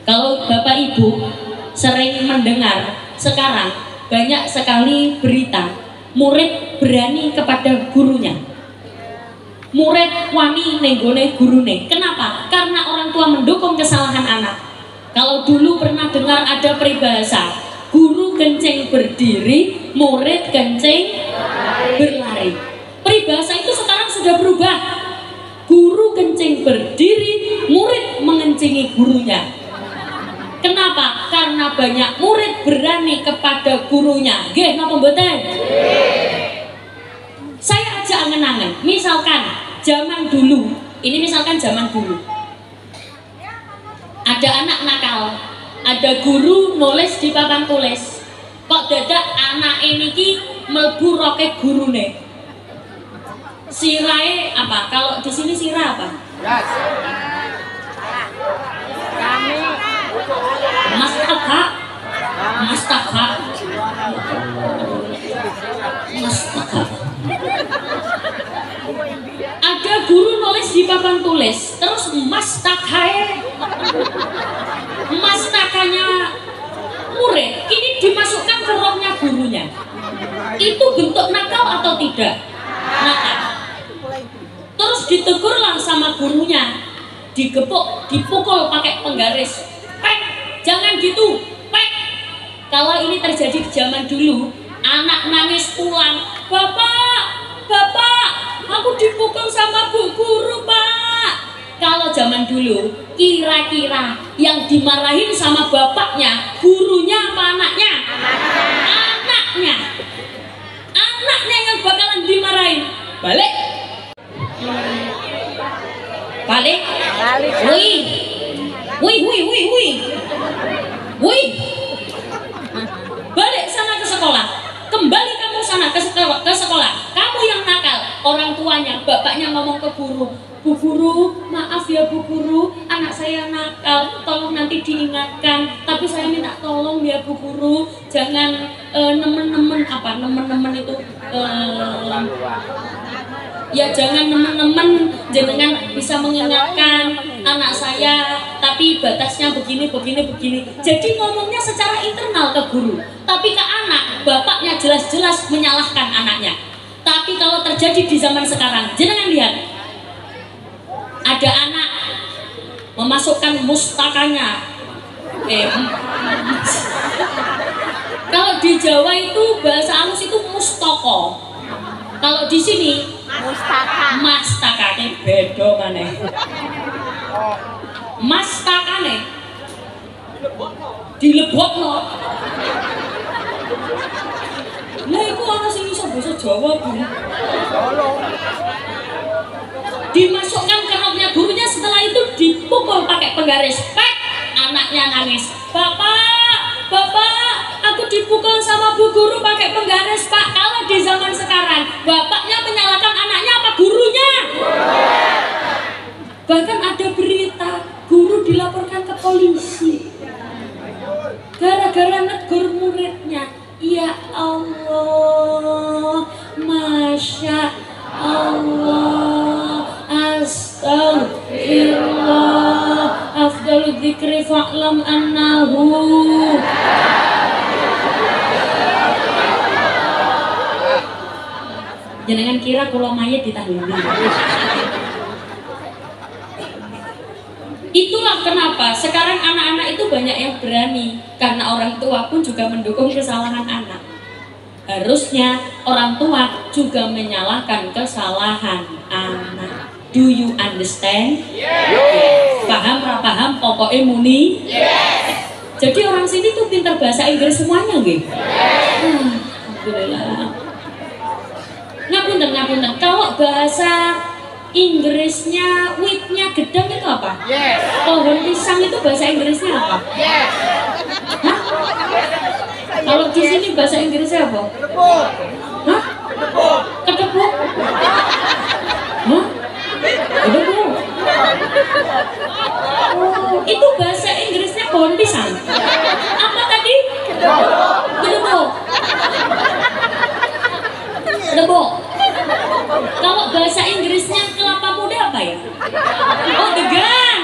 Kalau Bapak Ibu sering mendengar sekarang banyak sekali berita murid berani kepada gurunya, murid wani nenggone gurune. Kenapa? Karena orang tua mendukung kesalahan anak. Kalau dulu pernah dengar ada peribahasa, guru kencing berdiri, murid kencing berlari. Peribahasa itu sekarang sudah berubah. Guru kencing berdiri, murid mengencingi gurunya. Kenapa? Karena banyak murid berani kepada gurunya. Nggih napa mboten? Saya ajak angen-angen. Misalkan zaman dulu, ini misalkan zaman dulu. Ada anak nakal, ada guru nulis di papan tulis. Kok dadak anak ini ki mlebu roke gurune. Sirahe apa? Kalau di sini sirah apa? Mastaka. Mastaka. Mastaka. Ada guru nulis di papan tulis, terus mastakanya murid ini dimasukkan ke roknya gurunya. Itu bentuk nakal atau tidak? Nakal. Terus ditegur lah sama gurunya, digepuk, dipukul pakai penggaris. Pek, jangan gitu, pek. Kalau ini terjadi di zaman dulu, anak nangis pulang, bapak, aku dipukul sama bu guru, Pak. Kalau zaman dulu, kira-kira yang dimarahin sama bapaknya, gurunya apa anaknya? Anaknya. Anaknya yang bakalan dimarahin. Balik. Wih. Balik sana ke sekolah. Kembali kamu sana ke sekolah. Kamu yang nakal. Orang tuanya, bapaknya ngomong ke guru, Bu Guru, maaf ya Bu Guru, anak saya nakal, tolong nanti diingatkan. Tapi saya minta tolong ya Bu Guru, jangan nemen-nemen itu ya jangan nemen-nemen, jangan bisa mengingatkan anak saya, tapi batasnya begini. Jadi ngomongnya secara internal ke guru, tapi ke anak, bapaknya jelas-jelas menyalahkan anaknya. Tapi kalau terjadi di zaman sekarang, jangan lihat, ada anak memasukkan mustakanya. Kalau di Jawa itu bahasa halus itu mustoko. Kalau di sini mastakane beda maneh. Mastakane dilebokno. Lah iku ana sing iso basa Jawa, Bu. Dimasukkan ke roknya gurunya, setelah itu dipukul pakai penggaris. Pek, anaknya nangis. Bapak, aku dipukul sama Bu Guru pakai penggaris, Pak. Kalau di zaman sekarang, bapaknya menyalahkan anaknya apa gurunya? Bahkan ada berita, guru dilaporkan ke polisi gara-gara negur muridnya. Ya Allah, Masya Allah, Astagfirullah, afdalu dzikri fa'lam annahu. Jangan kira kalau mayat ditahlili. Itulah kenapa sekarang anak-anak itu banyak yang berani, karena orang tua pun juga mendukung kesalahan anak. Harusnya orang tua juga menyalahkan kesalahan anak. Do you understand? Yes. Paham ra paham pokoknya muni? Yes. Jadi orang sini tuh pintar bahasa Inggris semuanya nggih. Alhamdulillah. Ngapunten. Kalau bahasa Inggrisnya witnya gedang itu apa? Yes. Pohon pisang itu bahasa Inggrisnya apa? Yes. Hah? Kalau di sini bahasa Inggrisnya apa? Kedepuk. Hah? Kedepuk? Hah? Kedepuk? Oh, itu bahasa Inggrisnya pohon pisang. Apa tadi? Kedepuk. Kedepuk. Kalau bahasa Inggrisnya kelapa muda apa ya? Oh, degan.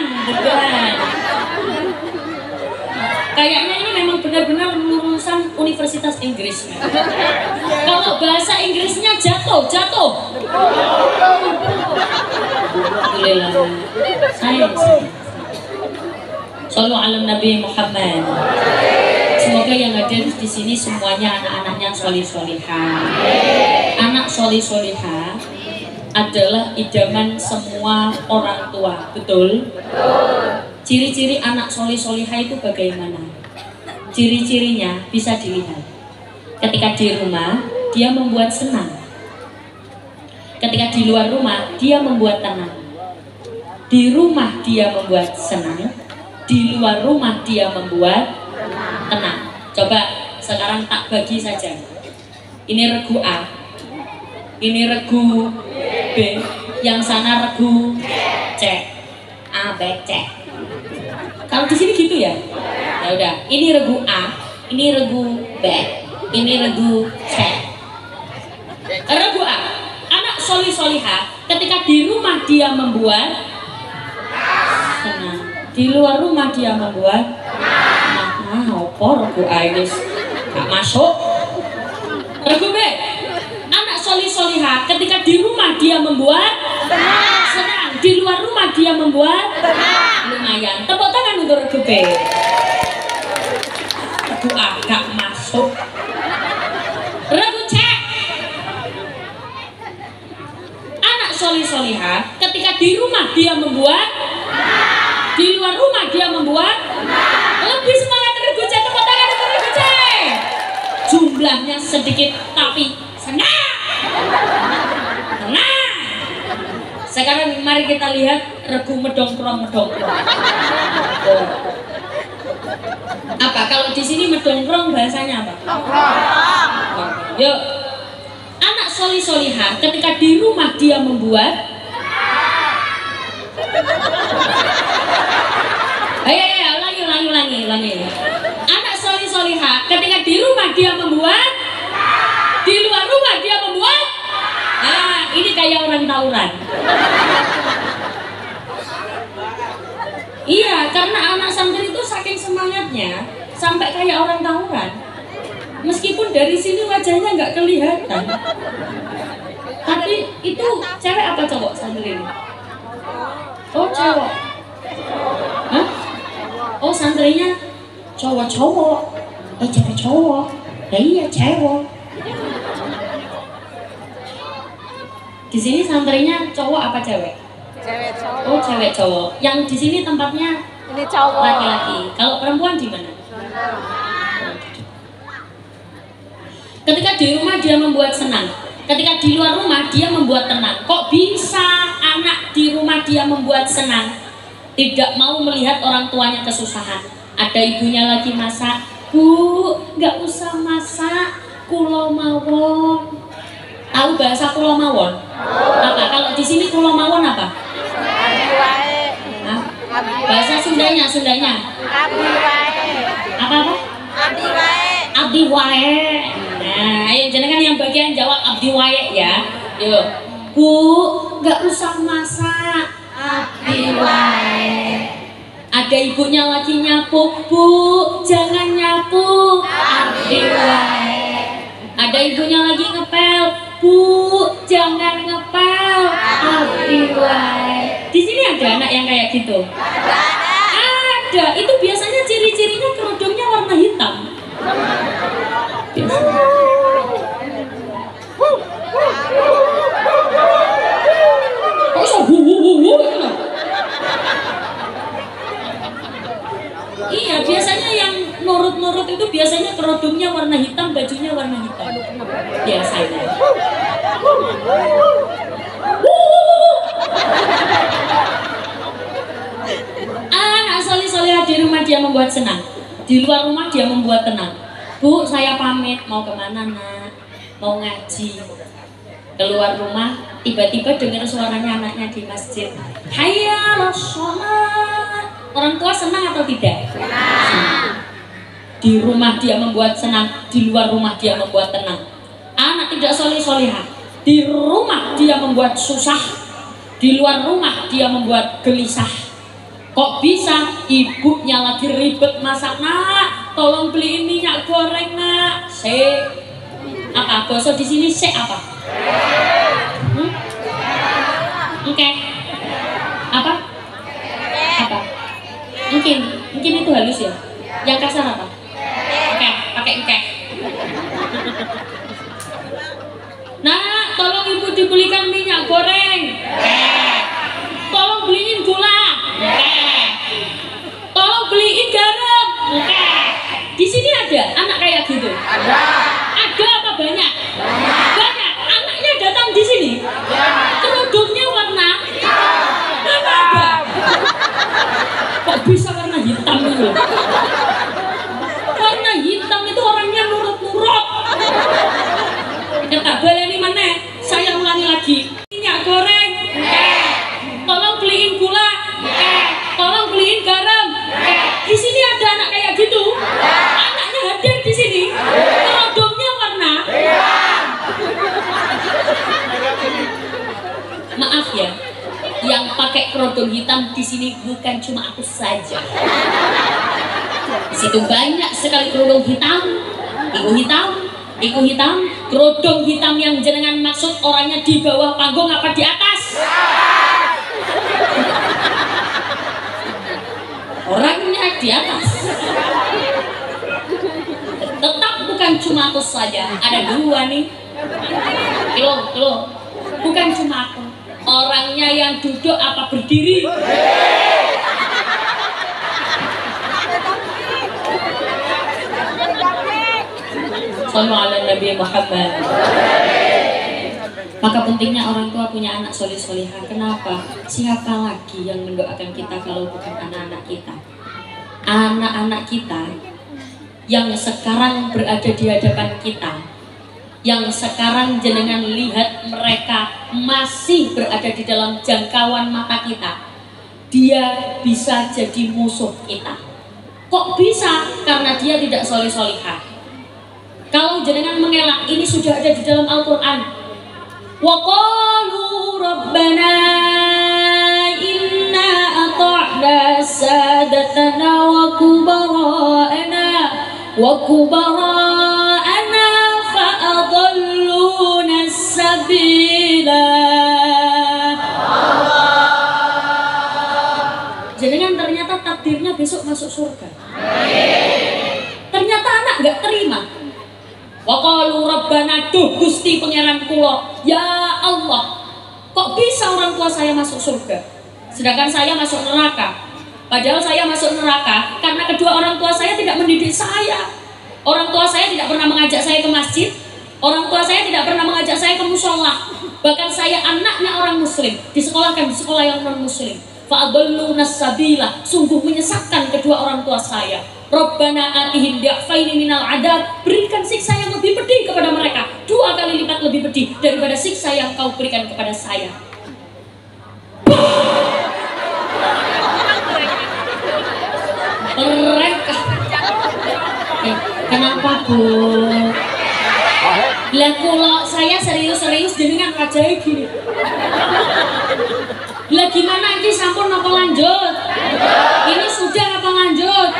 Kayaknya ini memang benar-benar lulusan Universitas Inggris. Kalau bahasa Inggrisnya jatuh. Alhamdulillah. Saya. Shallu ala Nabi Muhammad. Semoga yang hadir di sini semuanya anak-anaknya solih-solihah. Anak solih-solihah adalah idaman semua orang tua, betul? Ciri-ciri anak solih-solihah itu bagaimana? Ciri-cirinya bisa dilihat. Ketika di rumah, dia membuat senang. Ketika di luar rumah, dia membuat tenang. Di rumah dia membuat senang, di luar rumah dia membuat tenang. Coba sekarang tak bagi saja. Ini regu A, ini regu B, yang sana regu C. A, B, C. Kalau di sini gitu ya? Ya udah, ini regu A, ini regu B, ini regu C. Regu A, anak solih-solihah ketika di rumah dia membuat senang, di luar rumah dia membuat opor regu A ini gak masuk. Regu B, anak solih-solihah ketika di rumah dia membuat senang, di luar rumah dia membuat lumayan. Tepuk tangan untuk regu B. Regu A gak masuk. Regu C, anak solih-solihah ketika di rumah dia membuat, di luar rumah dia membuat lebih semangat. Regu C, tepuk tangan untuk regu C. Jumlahnya sedikit tapi senang. Sekarang mari kita lihat regu medongkrong. Oh. Apa kalau di sini medongkrong bahasanya apa? Oh. Yuk, anak solih-solihah ketika di rumah dia membuat. Ayo, ulangi. Anak solih-solihah ketika di rumah dia membuat, di luar rumah dia membuat. Nah, ini kayak orang tawuran. Iya, karena anak santri itu saking semangatnya sampai kayak orang tawuran. Meskipun dari sini wajahnya nggak kelihatan, tapi itu cewek apa cowok santri ini? Oh, cowok. Hah? Oh, santrinya cowok-cowok. Cewek cowok. Iya, cewek. Di sini santrinya cowok apa cewek? Cewek cowok. Oh, cewek cowok. Yang di sini tempatnya Ini cowok. laki-laki. Kalau perempuan di mana? Ketika di rumah dia membuat senang, ketika di luar rumah dia membuat tenang. Kok bisa anak di rumah dia membuat senang, tidak mau melihat orang tuanya kesusahan? Ada ibunya lagi masak, Bu, nggak usah masak, kulo mawon. Tahu bahasa kulo mawon? Apa? Kalau di sini kulo mawon apa? Abi wae. Hah? Bahasa Sundanya. Abi wae. Apa? Abi wae. Abdi wae. Nah, ayo jenengan yang bagian jawab abdi wae ya. Yuk. Bu, nggak usah masak. Abdi wae. Ada ibunya lagi nyapu, Bu, jangan nyapu. Abdi wae. Ada ibunya lagi ngepel, Bu, jangan ngepel. Abdi wae. Di sini ada anak yang kayak gitu? Ada. Itu biasanya ciri-cirinya kerudungnya warna hitam. Biasanya. Kok so Iya, biasanya yang warna hitam. Biasanya. Anak soleh-solehah di rumah dia membuat senang, di luar rumah dia membuat tenang. Bu, saya pamit, mau kemana nak? Mau ngaji. Keluar rumah, tiba-tiba dengar suaranya anaknya di masjid. Hayya sholat. Orang tua senang atau tidak? Senang. Di rumah dia membuat senang, di luar rumah dia membuat tenang. Anak tidak soleh-solehah, di rumah dia membuat susah, di luar rumah dia membuat gelisah. Kok bisa? Ibunya lagi ribet masak, nak, tolong beliin minyak goreng nak. Apa? Bahasa di sini apa? Oke. Apa? Mungkin itu halus ya. Yang kasar apa? Pakai oke. Nah, tolong ibu dibelikan minyak goreng. Tolong beliin gula. Tolong beliin garam. Di sini ada anak kayak gitu. Ada apa banyak? Banyak. Anaknya datang di sini. Kerudungnya warna apa? Kok bisa warna hitam itu? Warna hitam itu orangnya nurut-nurut. Tak baleni mana? Saya ulangi lagi. Minyak goreng. Tolong beliin gula. Tolong beliin garam. Di sini ada anak kayak gitu. Anaknya hadir di sini. Kerudungnya warna. Maaf ya, yang pakai kerudung hitam di sini bukan cuma aku saja. Di situ banyak sekali kerudung hitam, iku hitam, kerudung hitam yang jenengan maksud orangnya di bawah panggung apa di atas? Orangnya di atas. Tetap bukan cuma aku saja, ada dua nih. Kilo, bukan cuma aku. Orangnya yang duduk apa berdiri? Sallallahu alaihi Nabi Muhammad. Maka pentingnya orang tua punya anak soleh-solehah. Kenapa? Siapa lagi yang mendoakan kita kalau bukan anak-anak kita? Anak-anak kita yang sekarang berada di hadapan kita, yang sekarang jenengan lihat mereka masih berada di dalam jangkauan mata kita, dia bisa jadi musuh kita. Kok bisa? Karena dia tidak soleh-solehah. Kalau jenengan mengelak, ini sudah ada di dalam Al-Quran. Wa qalu rabbana inna ata'na sadatana wa kubara'ana fa'adalluna sabila. Jenengan ternyata takdirnya besok masuk surga. Ternyata anak gak terima. Wa qalu rabbana, duh Gusti pangeran kula, ya Allah, kok bisa orang tua saya masuk surga sedangkan saya masuk neraka? Padahal saya masuk neraka karena kedua orang tua saya tidak mendidik saya. Orang tua saya tidak pernah mengajak saya ke masjid. Orang tua saya tidak pernah mengajak saya ke mushola. Bahkan saya anaknya orang muslim, disekolahkan di sekolah yang non muslim. Fa'adalluna sabila, sungguh menyesatkan kedua orang tua saya. Rabbana atihim di'faini minal adab, berikan siksa yang lebih pedih kepada mereka, 2 kali lipat lebih pedih daripada siksa yang kau berikan kepada saya. Mereka kenapa Bu? Lah kalau saya serius-serius jenengan wajahnya gini. Lah gimana ini sampun apa lanjut? Ini sudah apa lanjut?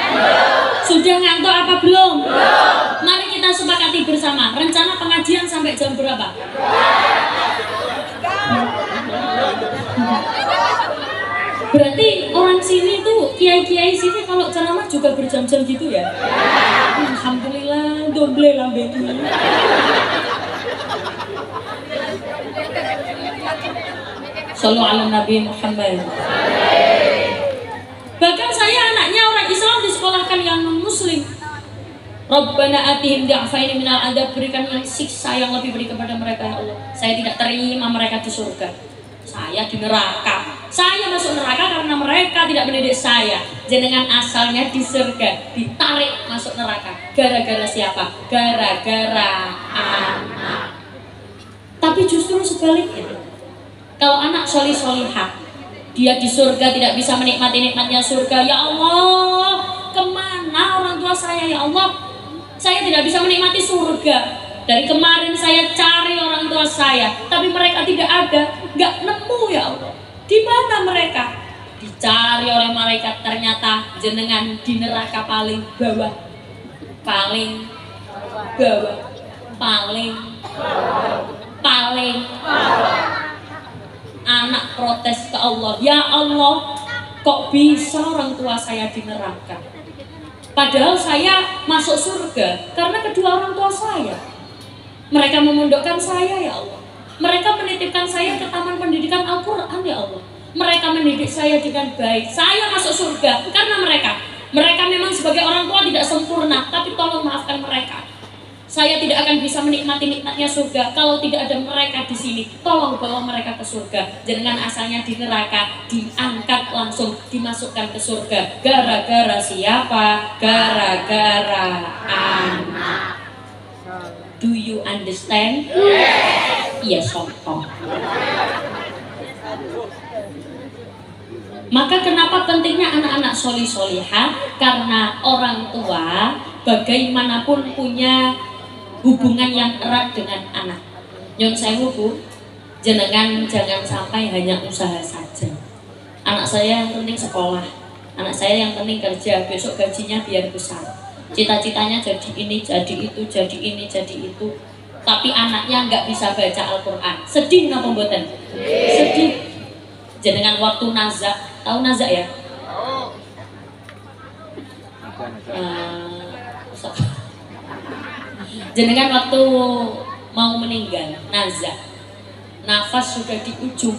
Sudah ngantuk apa belum? Mari kita sepakati bersama. Rencana pengajian sampai jam berapa? Berarti orang sini tuh, kiai-kiai sini kalau ceramah juga berjam-jam gitu ya? Alhamdulillah, doble lambe ini. Sallallahu alaihi Nabi Muhammad. Bahkan saya anaknya orang Islam disekolahkan yang non muslim. Rabbana atihim di'afaini minal adab, berikan yang siksa yang lebih beri kepada mereka ya Allah. Saya tidak terima mereka di surga, saya di neraka. Saya masuk neraka karena mereka tidak mendidik saya. Jenengan asalnya di surga, ditarik masuk neraka. Gara-gara siapa? Gara-gara anak. Tapi justru sebaliknya, kalau anak solih-solihah, dia di surga tidak bisa menikmati nikmatnya surga. Ya Allah, kemana orang tua saya ya Allah? Saya tidak bisa menikmati surga. Dari kemarin saya cari orang tua saya, tapi mereka tidak ada, nggak nemu ya Allah. Di mana mereka? Dicari oleh malaikat, ternyata jenengan di neraka paling bawah, paling bawah, paling. Anak protes ke Allah, ya Allah, kok bisa orang tua saya di neraka? Padahal saya masuk surga karena kedua orang tua saya. Mereka memondokkan saya ya Allah. Mereka menitipkan saya ke taman pendidikan Al-Quran ya Allah. Mereka mendidik saya dengan baik. Saya masuk surga karena mereka. Mereka memang sebagai orang tua tidak sempurna, tapi tolong maafkan mereka. Saya tidak akan bisa menikmati nikmatnya surga kalau tidak ada mereka di sini. Tolong bawa mereka ke surga. Jangan asalnya di neraka, diangkat langsung dimasukkan ke surga. Gara-gara siapa? Gara-gara anak. Do you understand? Yes, sopo. Maka kenapa pentingnya anak-anak solih-solihah? Karena orang tua bagaimanapun punya hubungan yang erat dengan anak. Nyon sewu Bu, jenengan jangan sampai hanya usaha saja. Anak saya yang penting sekolah, anak saya yang penting kerja, besok gajinya biar besar. Cita-citanya jadi ini, jadi itu, jadi ini, jadi itu. Tapi anaknya nggak bisa baca Al-Quran. Sedih nggak pembuatan? Sedih. Jenengan waktu nazak, tahu nazak ya? Jenengan waktu mau meninggal, nazak, nafas sudah di ujung,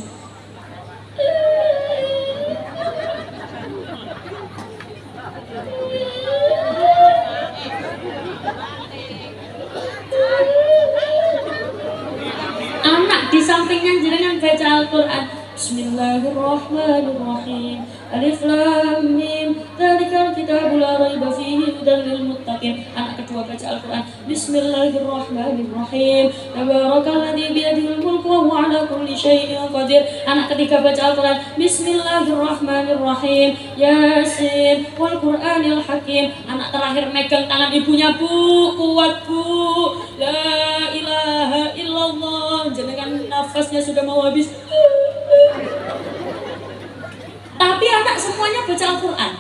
anak di sampingnya jenengan baca Al-Quran. Bismillahirrahmanirrahim. Alif lam mim. Dzalikal kitabul la raiba fihi hudan lil muttaqin. Anak kedua baca Al-Qur'an. Bismillahirrahmanirrahim. Tabarakalladzi biyadihil mulku wa huwa 'ala kulli syai'in qadir. Anak ketiga baca Al-Qur'an. Bismillahirrahmanirrahim. Yasin wal Qur'anil hakim. Anak terakhir megang tangan ibunya, Bu, kuat Bu. La ilaha illallah. Jenengan nafasnya sudah mau habis. Tapi anak semuanya baca Al-Quran.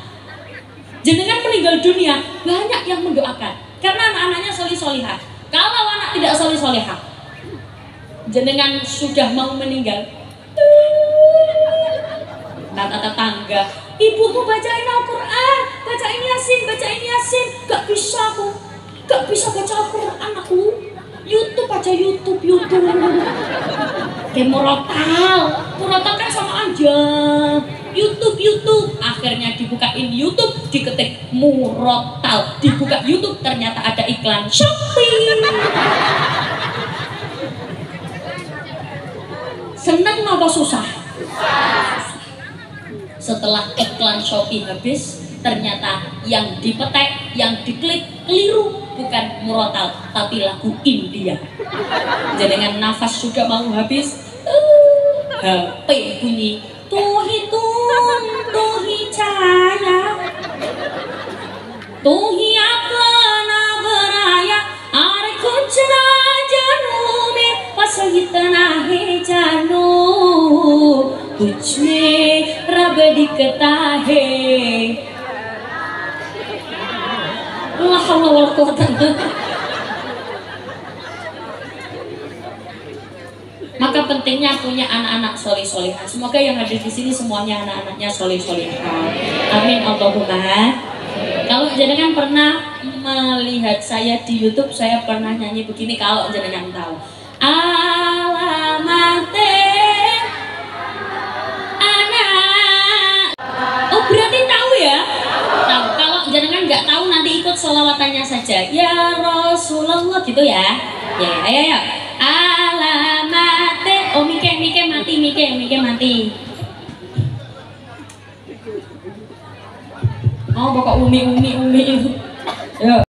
Jenengan meninggal dunia, banyak yang mendoakan karena anak-anaknya solih-solihah. Kalau anak tidak solih-solihah, jenengan sudah mau meninggal, kata tetangga, ibuku bacain Al-Quran, bacain Yasin. Gak bisa aku, gak bisa baca Al-Quran aku. YouTube aja YouTube. Kayak murotal kan sama aja. YouTube. Akhirnya dibukain YouTube, diketik murotal, dibuka YouTube ternyata ada iklan Shopee. Senang apa susah? Setelah iklan Shopee habis, ternyata yang dipetek, yang diklik keliru, bukan murotal tapi lagu India. Jenengan nafas sudah mau habis, HP bunyi, tuhi cahaya, tuhi apna beraya, are kuchna janu mein pasahitna hai janu, tuchme rab dikta hai. La haula wala quwwata. Maka pentingnya punya anak-anak solih-solihah. Semoga yang hadir di sini semuanya anak-anaknya solih-solihah. Amin Allahumma. Kalau jenengan pernah melihat saya di YouTube, saya pernah nyanyi begini kalau jenengan tahu. Alamate anak. Oh berarti tahu ya? Tahu. Kalau jenengan nggak tahu nanti ikut sholawatan namanya saja. Ya Rasulullah gitu ya. Ya, ayo. Alamate. Oh, Mike mati. Oh, pokok umi itu. Ya.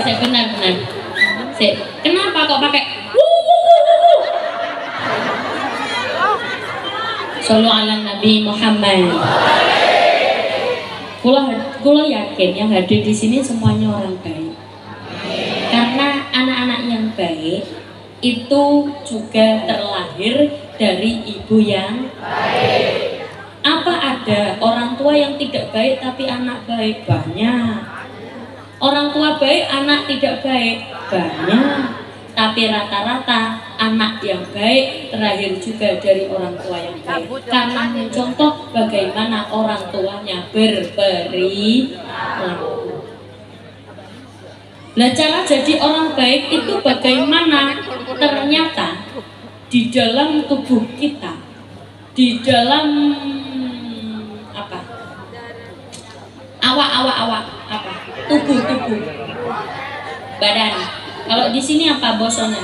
Saya benar-benar. Kenapa kok pakai Sallu ala Nabi Muhammad. Kulo yakin yang hadir di sini semuanya orang baik. Karena anak-anak yang baik itu juga terlahir dari ibu yang baik. Apa ada orang tua yang tidak baik tapi anak baik? Banyak. Orang tua baik, anak tidak baik? Banyak. Tapi rata-rata anak yang baik terlahir juga dari orang tua yang baik. Karena mencontoh bagaimana orang tuanya berperilaku. Nah, cara jadi orang baik itu bagaimana? Ternyata di dalam tubuh kita, di dalam apa? Awak apa? Tubuh badan. Kalau di sini apa bosonya?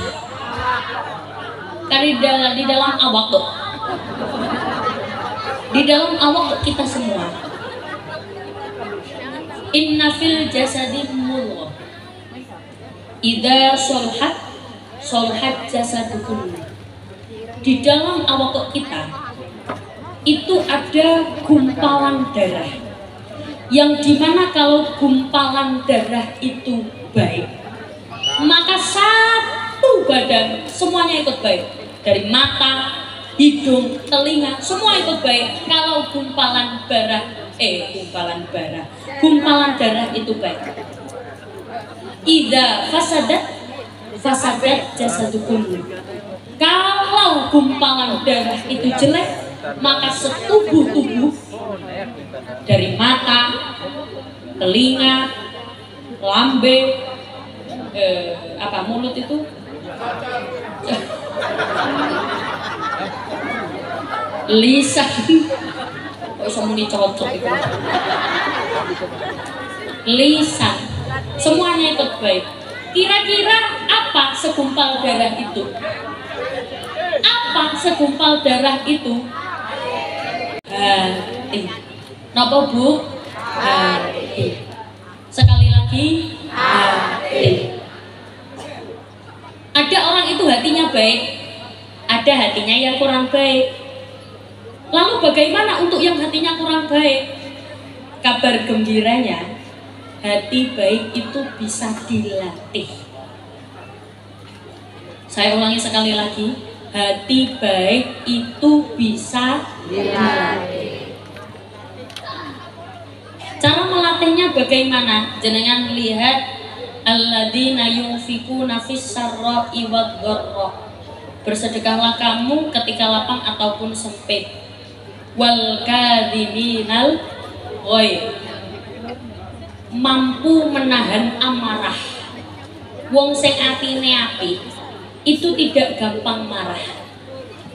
Karena di dalam awak tuh. Di dalam awak kita semua. Inna fil jasadi mudghah. Idza sholhat jasadukum. Di dalam awak kita itu ada gumpalan darah. Yang dimana kalau gumpalan darah itu baik, maka satu badan semuanya ikut baik. Dari mata, hidung, telinga, semua ikut baik. Kalau gumpalan darah itu baik. Idza fasadat jasadukum. Kalau gumpalan darah itu jelek, maka setubuh-tubuh dari mata, telinga, lambe, mulut itu lisan, kok bisa muni cocok itu, lisan, semuanya ikut baik. Kira-kira apa segumpal darah itu? Apa segumpal darah itu? Hati. Napa Bu? Hati. Sekali lagi, hati. Ada orang itu hatinya baik, ada hatinya yang kurang baik. Lalu bagaimana untuk yang hatinya kurang baik? Kabar gembiranya, hati baik itu bisa dilatih. Saya ulangi sekali lagi, hati baik itu bisa dilatih. Cara melatihnya bagaimana? Jenengan lihat alladzina yunfikuna fis sarra'i wad dharra. Bersedekahlah kamu ketika lapang ataupun sempit. Wal kadhiminal ghaidh. Mampu menahan amarah. Wong sing atine apik itu tidak gampang marah.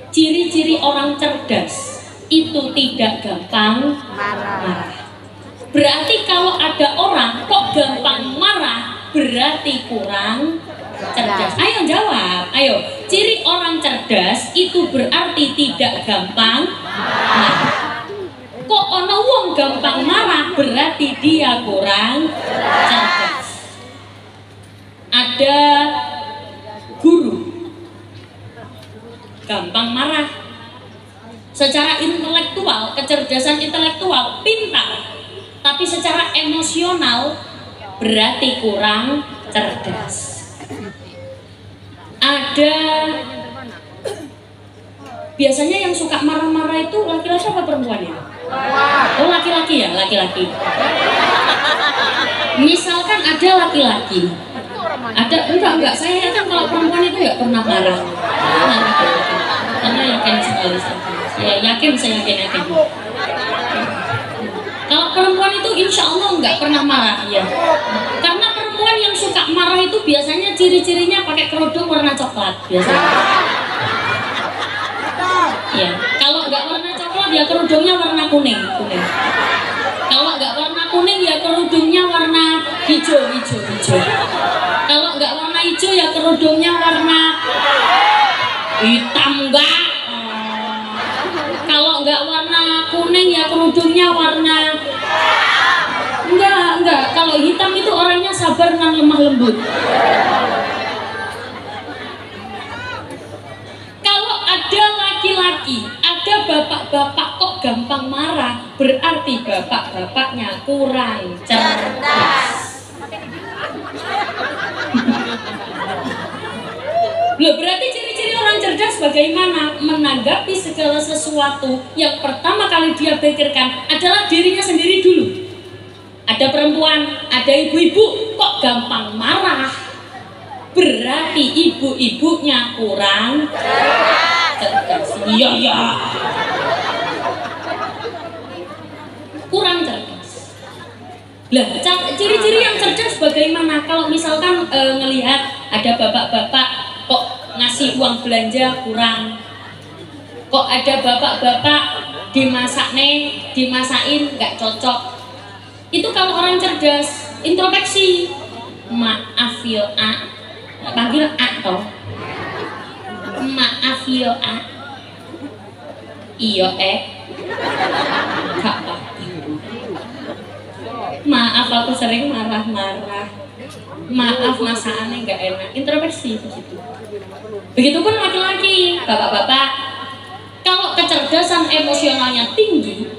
Ciri-ciri orang cerdas itu tidak gampang marah. Berarti kalau ada orang kok gampang marah, berarti kurang cerdas. Ayo jawab, ayo. Ciri orang cerdas itu berarti tidak gampang marah. Kok ono wong gampang marah, berarti dia kurang cerdas. Ada guru gampang marah, secara intelektual, kecerdasan intelektual pintar, tapi secara emosional berarti kurang cerdas. Ada biasanya yang suka marah-marah itu laki-laki apa perempuan ya? Oh laki-laki ya, laki-laki. Misalkan ada laki-laki, ada enggak saya kan kalau perempuan itu nggak pernah marah. Karena yakin sekali saya yakin. Kalau perempuan itu insya Allah nggak pernah marah ya. Karena perempuan yang suka marah itu biasanya ciri-cirinya pakai kerudung warna coklat biasanya. Ya, kalau nggak warna coklat ya kerudungnya warna kuning. Kalau nggak warna kuning ya kerudungnya warna hijau. Kalau nggak warna hijau ya kerudungnya warna hitam enggak. Kalau nggak warna kuning ya kerudungnya warna enggak. Kalau hitam itu orangnya sabar dan lemah lembut. Kalau ada laki-laki, ada bapak-bapak kok gampang marah, berarti bapak-bapaknya kurang cerdas. Loh, berarti ciri-ciri orang cerdas bagaimana? Menanggapi segala sesuatu yang pertama kali dia pikirkan adalah dirinya sendiri dulu. Ada perempuan, ada ibu-ibu kok gampang marah, berarti ibu-ibunya kurang cerdas. Iya. Kurang cerdas. Lah, ciri-ciri yang cerdas bagaimana? Kalau misalkan ngelihat ada bapak-bapak kok ngasih uang belanja kurang, kok ada bapak-bapak dimasain nggak cocok, itu kalau orang cerdas introspeksi. Maaf yo A, panggil A toh. Maaf yo A, iyo gak apa. Maaf aku sering marah-marah, maaf masakannya nggak enak. Introspeksi begitu. Begitupun laki-laki, bapak-bapak, kalau kecerdasan emosionalnya tinggi,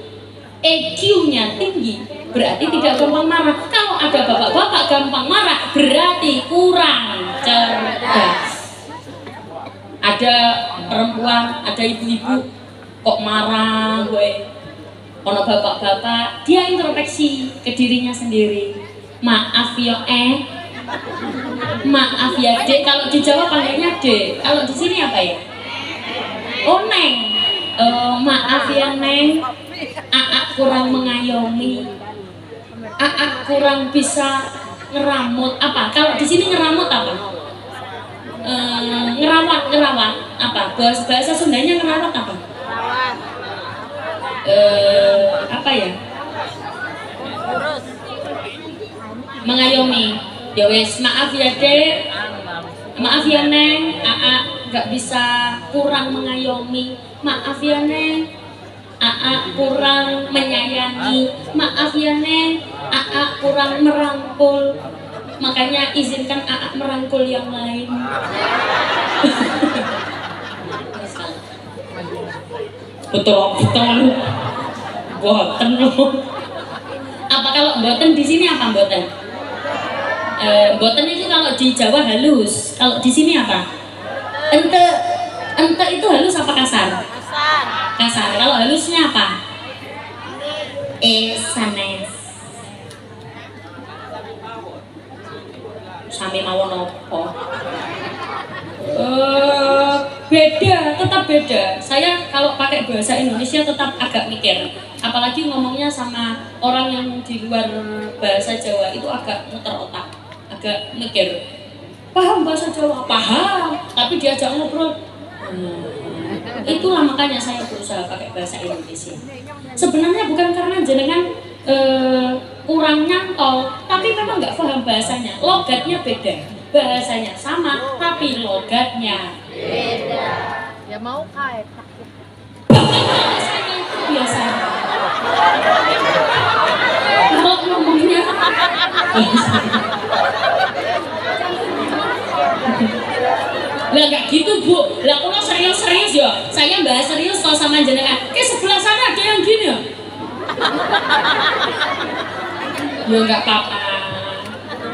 EQ-nya tinggi, berarti tidak gampang marah. Kalau ada bapak-bapak gampang marah, berarti kurang cerdas. Ada perempuan, ada ibu-ibu kok marah gue. Kalau bapak-bapak, dia introspeksi ke dirinya sendiri. Maaf ya maaf ya dek. Kalau di Jawa panggilnya dek. Kalau di sini apa ya? Oh neng. Maaf ya neng. Aak kurang mengayomi. Aak kurang bisa ngeramut. Apa? Kalau di sini ngeramut apa? Ngerawat apa? Bahasa Sundanya ngerawat apa? Apa ya? Mengayomi. Ya wes, maaf ya dek, maaf ya neng, Aa nggak bisa, kurang mengayomi. Maaf ya neng, Aa kurang menyayangi. Maaf ya neng, Aa kurang merangkul. Makanya izinkan Aa merangkul yang lain. Betul. Boten lu. Apa kalau boten di sini apa boten? Boten itu kalau di Jawa halus. Kalau di sini apa? Ente itu halus apa kasar? Kasar. Kalau halusnya apa? Sanes. Sami mawon opo? Beda, tetap beda. Saya kalau pakai bahasa Indonesia tetap agak mikir. Apalagi ngomongnya sama orang yang di luar bahasa Jawa itu agak muter otak, agak mikir. Paham bahasa Jawa? Paham, tapi diajak ngobrol. Itulah makanya saya berusaha pakai bahasa Indonesia. Sebenarnya bukan karena jenengan kurang nyantol, tapi memang nggak paham bahasanya. Logatnya beda, bahasanya sama, tapi logatnya beda. Ya mau kayak Bahasanya itu biasa. Kalau ngomongnya lah nggak gitu bu. Lah kalau serius ya, saya bahas serius kalau sama jenengan. Sebelah sana ada yang gini ya. Ya nggak apa-apa.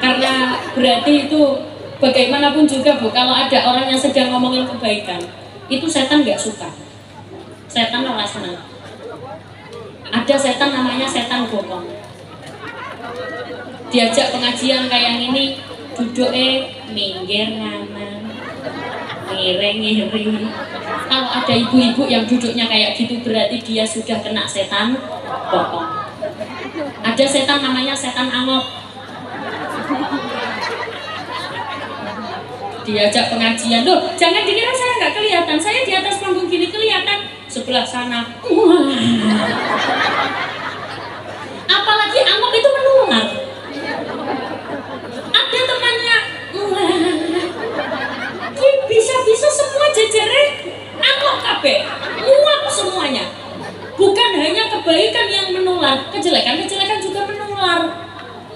Karena berarti itu bagaimanapun juga Bu, kalau ada orang yang sedang ngomongin kebaikan, itu setan nggak suka. Setan ora senang. Ada setan namanya setan bokong. Diajak pengajian kayak gini, duduknya minggir nganan, ngiring. Kalau ada ibu-ibu yang duduknya kayak gitu berarti dia sudah kena setan bokong. Ada setan namanya setan angop. Diajak pengajian, loh jangan dikira saya nggak kelihatan, saya di atas panggung gini kelihatan, sebelah sana. Apalagi angop itu menular. Ada temannya, bisa-bisa semua jajarnya angop kabeh, muak semuanya. Bukan hanya kebaikan yang menular, kejelekan juga menular.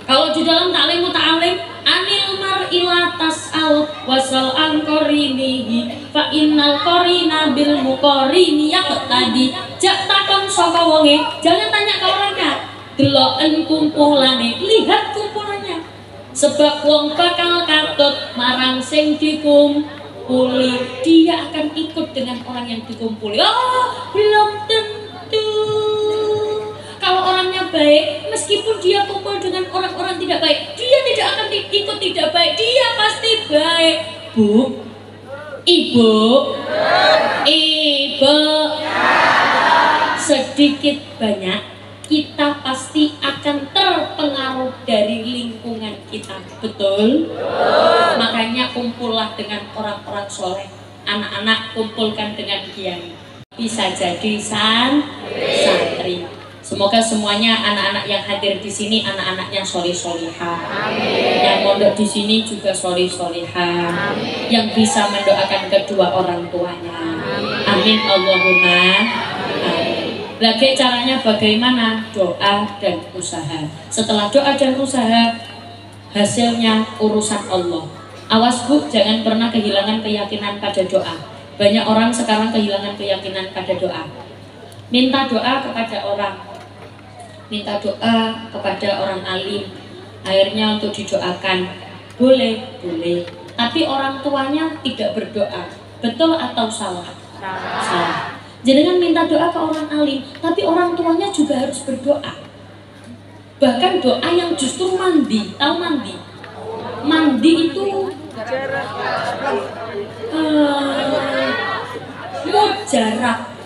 Kalau di dalam taklim muta'alim, anil mar'ila tas'al wasal an qorinihi fa innal qorina bil muqarini yaqtadi. Jak takon saka wonge, jangan tanya ke orangnya. Deloken kumpulane, lihat kumpulannya. Sebab wong bakal katut marang sing dikumpuli, dia akan ikut dengan orang yang dikumpuli. Oh, belum tentu. Kalau orangnya baik, meskipun dia kumpul dengan orang-orang tidak baik, dia tidak akan ikut tidak baik, dia pasti baik. Bu, ibu, sedikit banyak kita pasti akan terpengaruh dari lingkungan kita, betul? Makanya kumpullah dengan orang-orang soleh, anak-anak kumpulkan dengan kiai, bisa jadi santri. Semoga semuanya anak-anak yang hadir di sini anak-anaknya solih-solihah. Yang mondok di sini juga solih-solihah. Yang bisa mendoakan kedua orang tuanya. Amin Allahumma. Amin. Lagi caranya bagaimana? Doa dan usaha. Setelah doa dan usaha, hasilnya urusan Allah. Awas Bu, jangan pernah kehilangan keyakinan pada doa. Banyak orang sekarang kehilangan keyakinan pada doa. Minta doa kepada orang, minta doa kepada orang alim, akhirnya untuk didoakan, boleh, tapi orang tuanya tidak berdoa, betul atau salah? Salah. Jangan minta doa ke orang alim, tapi orang tuanya juga harus berdoa. Bahkan doa yang justru mandi, tahu mandi? Mandi itu mujarab.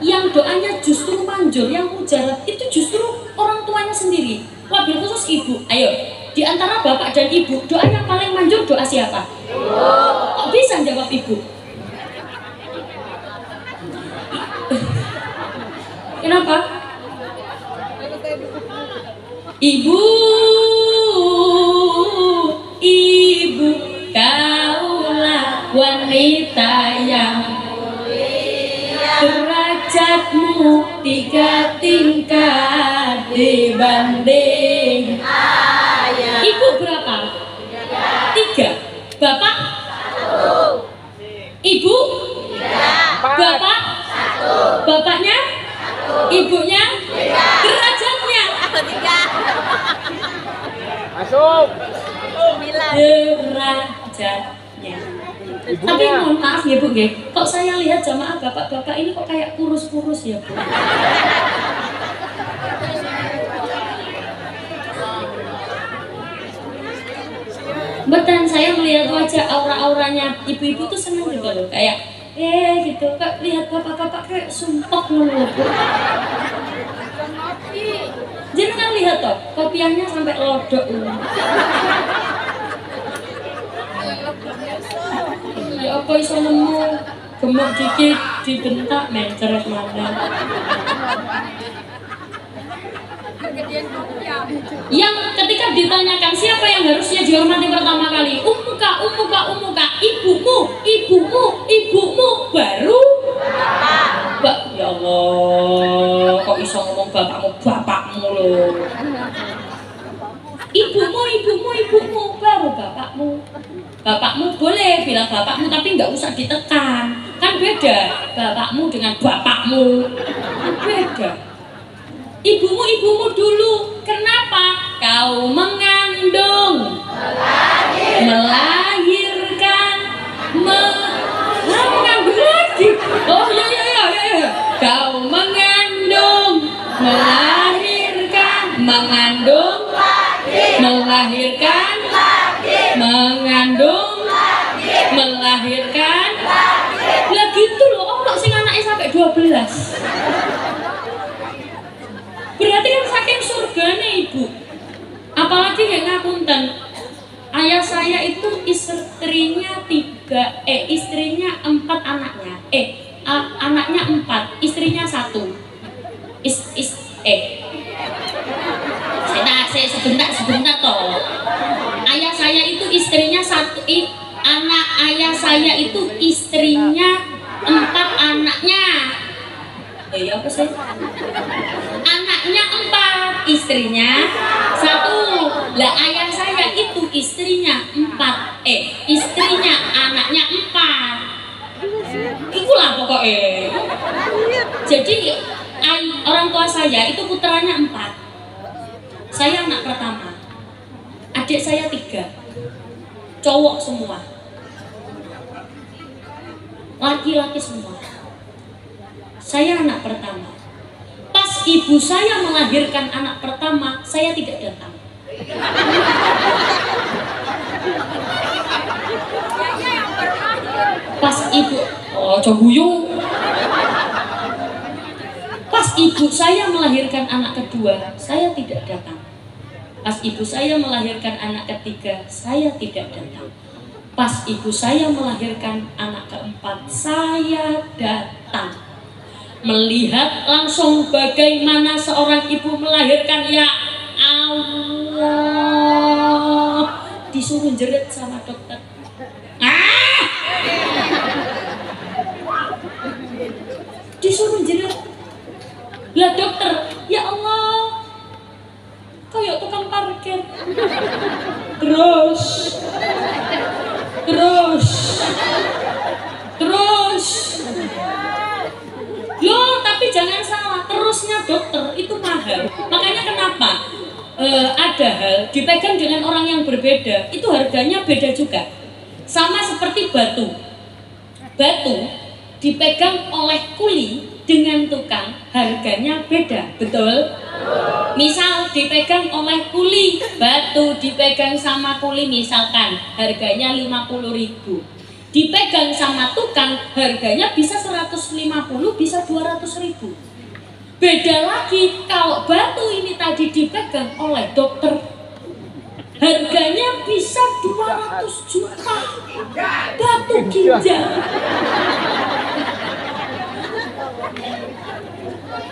Yang doanya justru manjur, yang mujarab itu justru orang tuanya sendiri. Wabil khusus ibu. Ayo, di antara bapak dan ibu, doa yang paling manjur doa siapa? Kok bisa jawab ibu? Kenapa? Ibu, kaulah wanita yang derajatmu 3 tingkat dibanding ayah. Ibu berapa? 3. Bapak? 1. Ibu? 3. Bapak? 1. Bapaknya? 1. Ibunya? 3. Derajatnya? 3. Masuk. 9. Derajatnya. Tapi mohon maaf ya Bu, kok saya lihat jamaah bapak-bapak ini kok kayak kurus-kurus ya Bu? Betul, saya melihat wajah aura-auranya ibu-ibu tuh seneng gitu loh, kayak gitu, kak lihat bapak-bapak kayak sumpah loh Bu. Jadi kan lihat toh, kopiahnya sampai lodok loh. Ya apa iso nemu gemuk dikit dibentak mencret mana. Yang ketika ditanyakan siapa yang harusnya dihormati pertama kali, umuka, ibumu, baru bapak. Ya Allah, kok iso ngomong bapakmu loh. Ibumu, baru bapakmu. Bapakmu boleh bilang bapakmu, tapi nggak usah ditekan. Kan beda, bapakmu dengan bapakmu. Beda. Ibumu dulu. Kenapa? Kau menganggap mengandung, melahirkan, mengandung lagi. Oh ya. Kau mengandung, melahirkan, mengandung, melahirkan, mengandung, melahirkan. Lah gitu loh, ono sing anaknya sampai 12. Berarti kan saking surganya ibu. Apalagi kayak ngapunten, ayah saya itu istrinya 4 anaknya. Anaknya 4, istrinya 1. Sebentar toh. Ayah saya itu istrinya 1, anak ayah saya itu istrinya 4 anaknya. Ya apa sih? Anaknya 4, istrinya 1. Lah ayah saya itu istrinya 4, istrinya anaknya 4. Itulah pokoknya. Jadi orang tua saya itu putranya 4. Saya anak pertama. Adik saya 3. Cowok semua. Laki-laki semua. Saya anak pertama. Pas ibu saya melahirkan anak pertama, saya tidak datang. Pas ibu, pas ibu saya melahirkan anak kedua, saya tidak datang. Pas ibu saya melahirkan anak ketiga, saya tidak datang. Pas ibu saya melahirkan anak keempat, saya datang. Melihat langsung bagaimana seorang ibu melahirkan, ya Allah, disuruh jerit sama dokter. Disuruh jerit. Lah dokter, ya Allah, kayak tukang parkir. Terus. Loh, tapi jangan salah, terusnya dokter itu mahal. Makanya kenapa ada hal dipegang dengan orang yang berbeda, itu harganya beda juga. Sama seperti batu. Batu dipegang oleh kuli dengan tukang, harganya beda, betul? Misal dipegang oleh kuli, batu dipegang sama kuli misalkan harganya 50.000. Dipegang sama tukang harganya bisa 150, bisa 200.000. Beda lagi kalau batu ini tadi dipegang oleh dokter, harganya bisa 200 juta. Batu ginjal.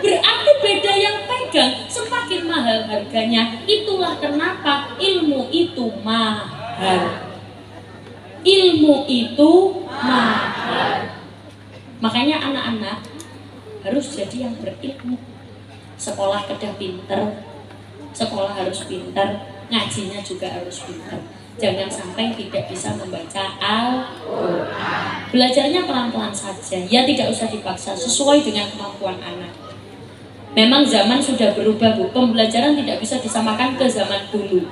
Berarti beda yang pegang, semakin mahal harganya. Itulah kenapa ilmu itu mahal. Ilmu itu mahal. Makanya anak-anak harus jadi yang berilmu. Sekolah kedah pinter, sekolah harus pinter, ngajinya juga harus pinter. Jangan sampai tidak bisa membaca Al-Quran. Belajarnya pelan-pelan saja, ya tidak usah dipaksa, sesuai dengan kemampuan anak. Memang zaman sudah berubah Bu, pembelajaran tidak bisa disamakan ke zaman dulu.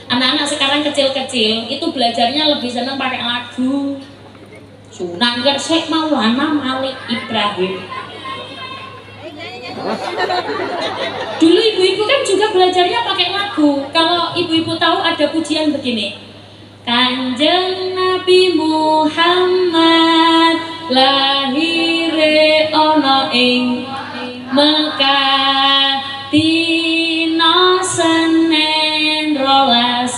Anak-anak sekarang kecil-kecil itu belajarnya lebih senang pakai lagu. Sunan Gresik Maulana Malik Ibrahim. Dulu ibu-ibu kan juga belajarnya pakai lagu. Kalau ibu-ibu tahu ada pujian begini. Kanjeng Nabi Muhammad lahire ana ing Mekah dina Senin 12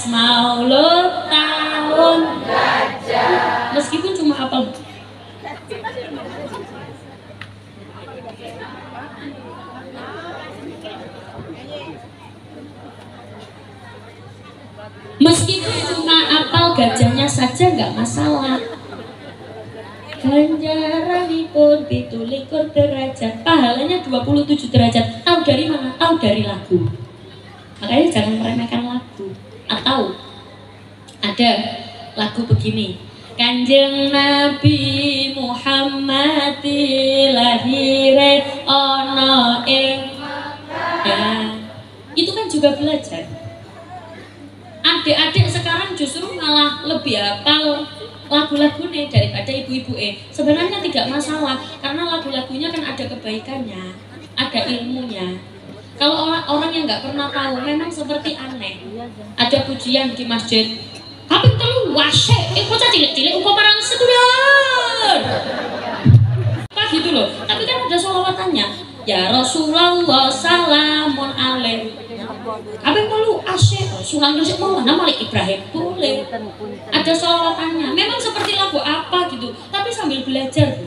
Maulud tahun gajah. Meskipun cuma hafal. Meskipun cuma apal gajahnya saja nggak masalah. Ganjaranipun 17 derajat, pahalanya 27 derajat. Tahu dari mana? Tahu dari lagu. Makanya jangan meremehkan lagu. Atau ada lagu begini. Kanjeng Nabi Muhammad lahire ana ing. Nah, itu kan juga belajar. adik-adik sekarang justru malah lebih hafal lagu-lagunya daripada ibu-ibu. Sebenarnya tidak masalah karena lagu-lagunya kan ada kebaikannya, ada ilmunya. Kalau orang yang nggak pernah tahu memang seperti aneh. Ada pujian di masjid, kaping telu wasek, bocah cilik-cilik umpama marang sedulur. Apa gitu loh. Tapi kan ada sholawatannya. Ya Rasulullah salamun alaih. Kaping telu asyik, Sunan Gresik Maulana Malik Ibrahim boleh. Ada sholawatannya. Memang seperti lagu apa gitu, tapi sambil belajar.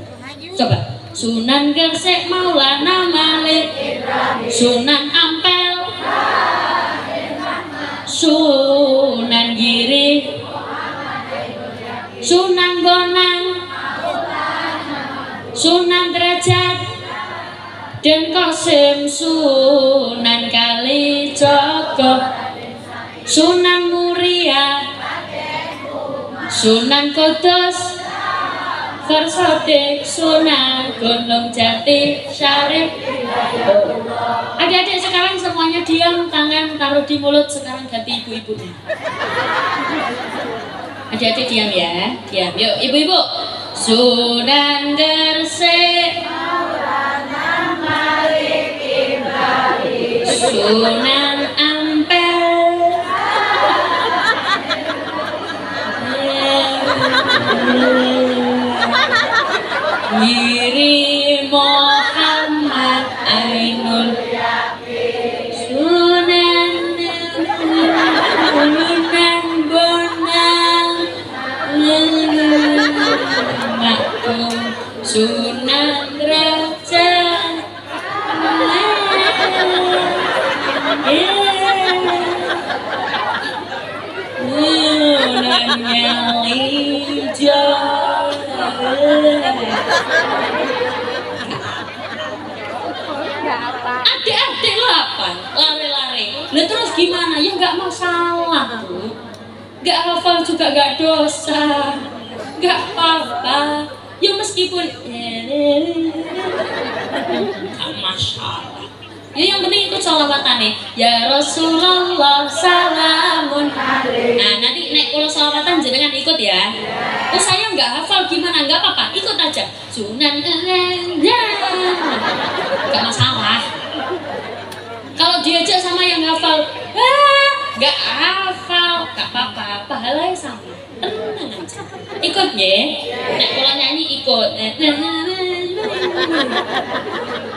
Coba. Sunan Gresik Maulana Malik Ibrahim, Sunan Ampel, Sunan Giri, Sunan Bonang, Sunan Derajat, dan Qasim, Sunan Kalijogo, Sunan Muria, Sunan Kudus, Versodik, Sunan Gunung Jati, Syarif. Adik-adik sekarang semuanya diam, tangan taruh di mulut. Sekarang ganti ibu-ibunya. Adik-adik diam ya, diam. Yuk ibu-ibu. Sunan Gresik, Sunan Ampel, Giri Muhammad Ainul Sunan Bonang Makum Sunan Derajat Sunan Ngalijogo. Adik-adik lapan, lari-lari. Lah terus gimana? Ya nggak masalah tuh. Nggak hafal juga nggak dosa, nggak apa-apa. Ya meskipun nggak masalah. Ya yang penting itu sholawatannya. Ya Rasulullah salamun alaih. Nah nanti naik kalau sholawatan jangan ikut ya. Oh saya nggak hafal gimana, nggak apa-apa, ikut aja. Sunan nggak masalah. Kalau diajak sama yang hafal, nggak hafal, nggak apa-apa, pahalanya sama. Tenang aja. Ikut ya. Nek kalau nyanyi ikut.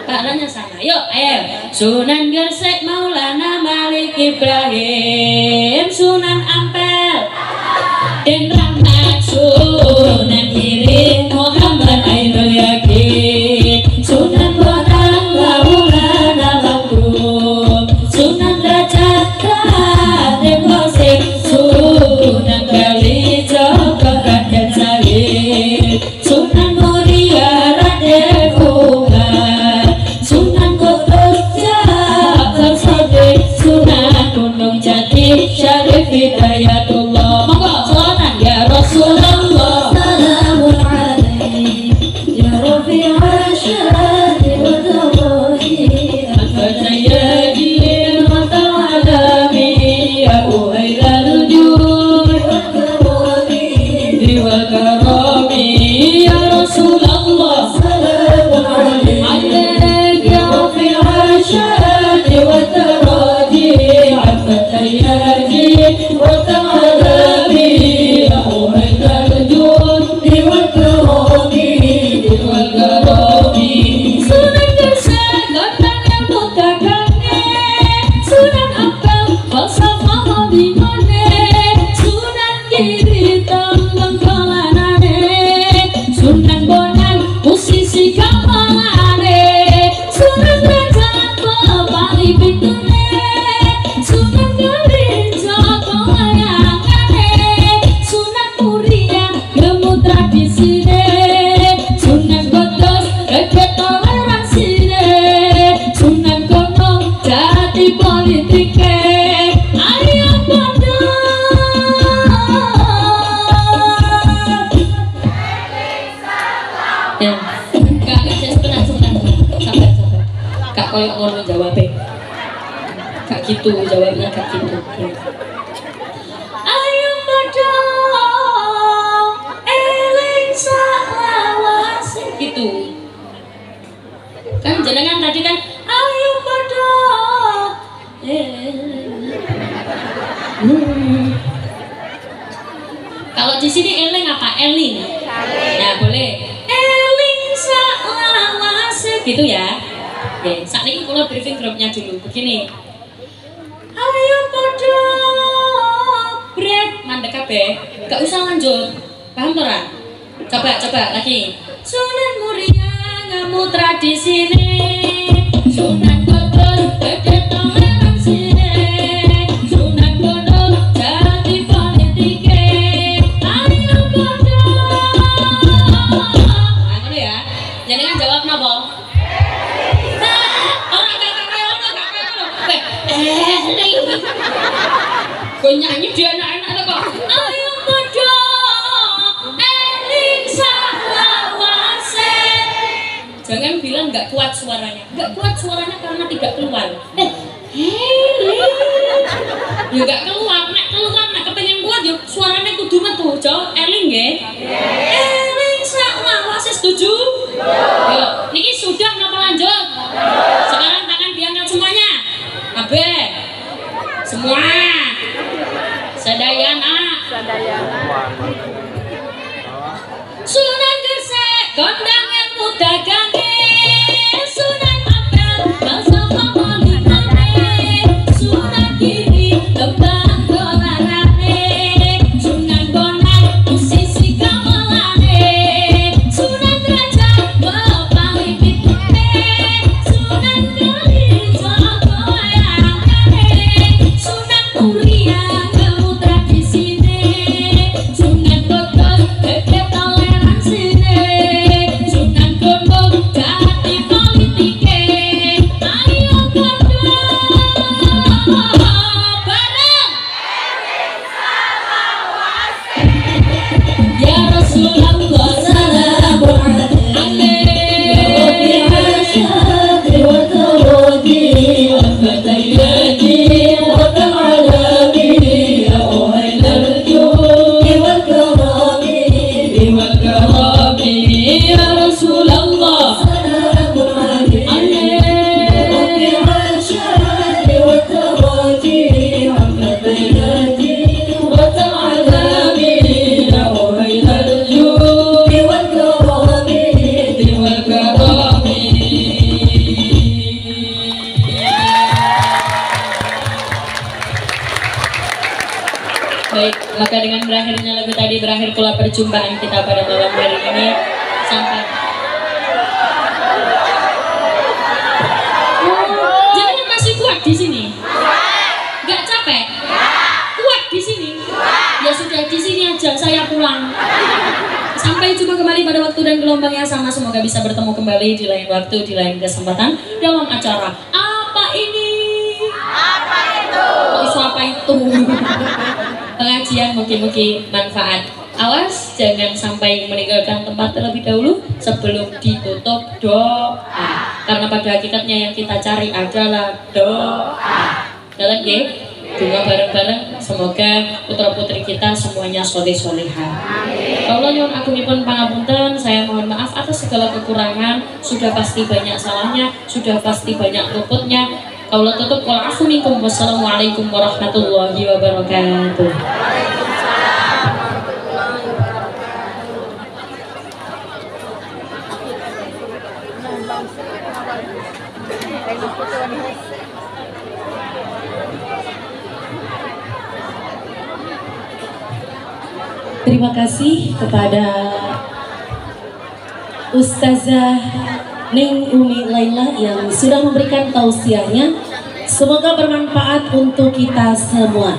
Pahalanya sama. Yuk, ayo. Sunan Gresik Maulana Malik Ibrahim, Sunan Ampel, dan Rahmat, Sunan Giri Muhammad Ainul Yakin, Sunan Bonang Maulana Makum, Sunan Derajat Raden Qasim, Sunan Kalijogo Raden Salim, Sunan Muria Raden Umar, Sunan Kudus Ja'far Shadiq, Sunan Gunung Jati Syarif Hidayatullah. Monggo selawatan ya Rasulullah salamun alaih ya Rafi'al syarati wa tawahid al-fatayajin wa ta'alami ya uhailal juri wa karami wa karami ya Rasulullah salamun alaih ya Rafi'al syarati wa taradi al-fatayajin wa ta'alami ya uhailal juri wa karami wa karami. Sunan Gresik kotang yang mutakane, Sunan Ampel falsafah bimane, Sunan Giri tambang kolanane, Sunan Bonang musisi gamelane, Sunan Derajat pepali pintune, Sunan Kalijogo layangane, Sunan Muria ilmu tradisine, Sunan Kudus gede toleransine, Sunan Gunung Jati politike. Ayo padha ya, Kak, sebentar, sabar. Kak koyo ngono jawabnya. Kak gitu, jawabnya kak gitu. Kalau di sini eling apa? Eling. Nah, boleh. Eling salawase gitu ya. Oke, saat ini kalau briefing grupnya dulu begini. Ayo podo bread mandek kabeh. Gak usah lanjut. Paham ora? Coba lagi. Sunan Muria ngamu tradisi ini. Sunan Kudus gede toleransi ini. Sunan Gunung jadi politike. Ayo podo. Ngono ya. Jenengan jawab napa? Gue nyanyi dia anak-anak kok. Ayo podo eling salawase. Jangan bilang nggak kuat suaranya. Nggak kuat suaranya karena tidak keluar. Ya nggak keluar. Nek kepengen kuat ya suaranya kudu metu. Jo eling nggih. Eling salawase setuju? Yo, niki sudah napa lanjut? Sekarang tangan diangkat semuanya. Kabeh. Semua. Sadayana. Sunan Gresik gondang ilmu dagange. Sunan Ampel falsafah politikane. Sunan Giri tembang dolarane. Sunan Bonang musisi gamelane. Sunan Derajat bapang pitune. Sunan Kalijaga goyangane. Sunan Muria ngamu tradisine. Sunan Kudus gede toleransine. Sunan Gunung jadi politike. Ayo podo bareng. Ya Rasulullah salamun ya Rasulullah. Baik, maka dengan berakhirnya lagu tadi berakhir pula perjumpaan kita pada malam hari ini. Sampai jangan masih kuat di sini. Gak capek? Kuat di sini. Ya sudah di sini aja, saya pulang. Sampai jumpa kembali pada waktu dan gelombang yang sama. Semoga bisa bertemu kembali di lain waktu, di lain kesempatan dalam acara Apa Ini? Apa itu? Apa itu? Pengajian mungkin manfaat. Awas jangan sampai meninggalkan tempat terlebih dahulu sebelum ditutup doa. Karena pada hakikatnya yang kita cari adalah doa. Jalan ya, doa bareng-bareng. Semoga putra putri kita semuanya soleh-soleha. Allah nyuwun agungipun pangapunten. Saya mohon maaf atas segala kekurangan. Sudah pasti banyak salahnya, sudah pasti banyak luputnya. Kaulah tutup wal afu minkum. Wassalamualaikum warahmatullahi wabarakatuh. Terima kasih kepada Ustazah Neng Umi Laila yang sudah memberikan tausiahnya. Semoga bermanfaat untuk kita semua.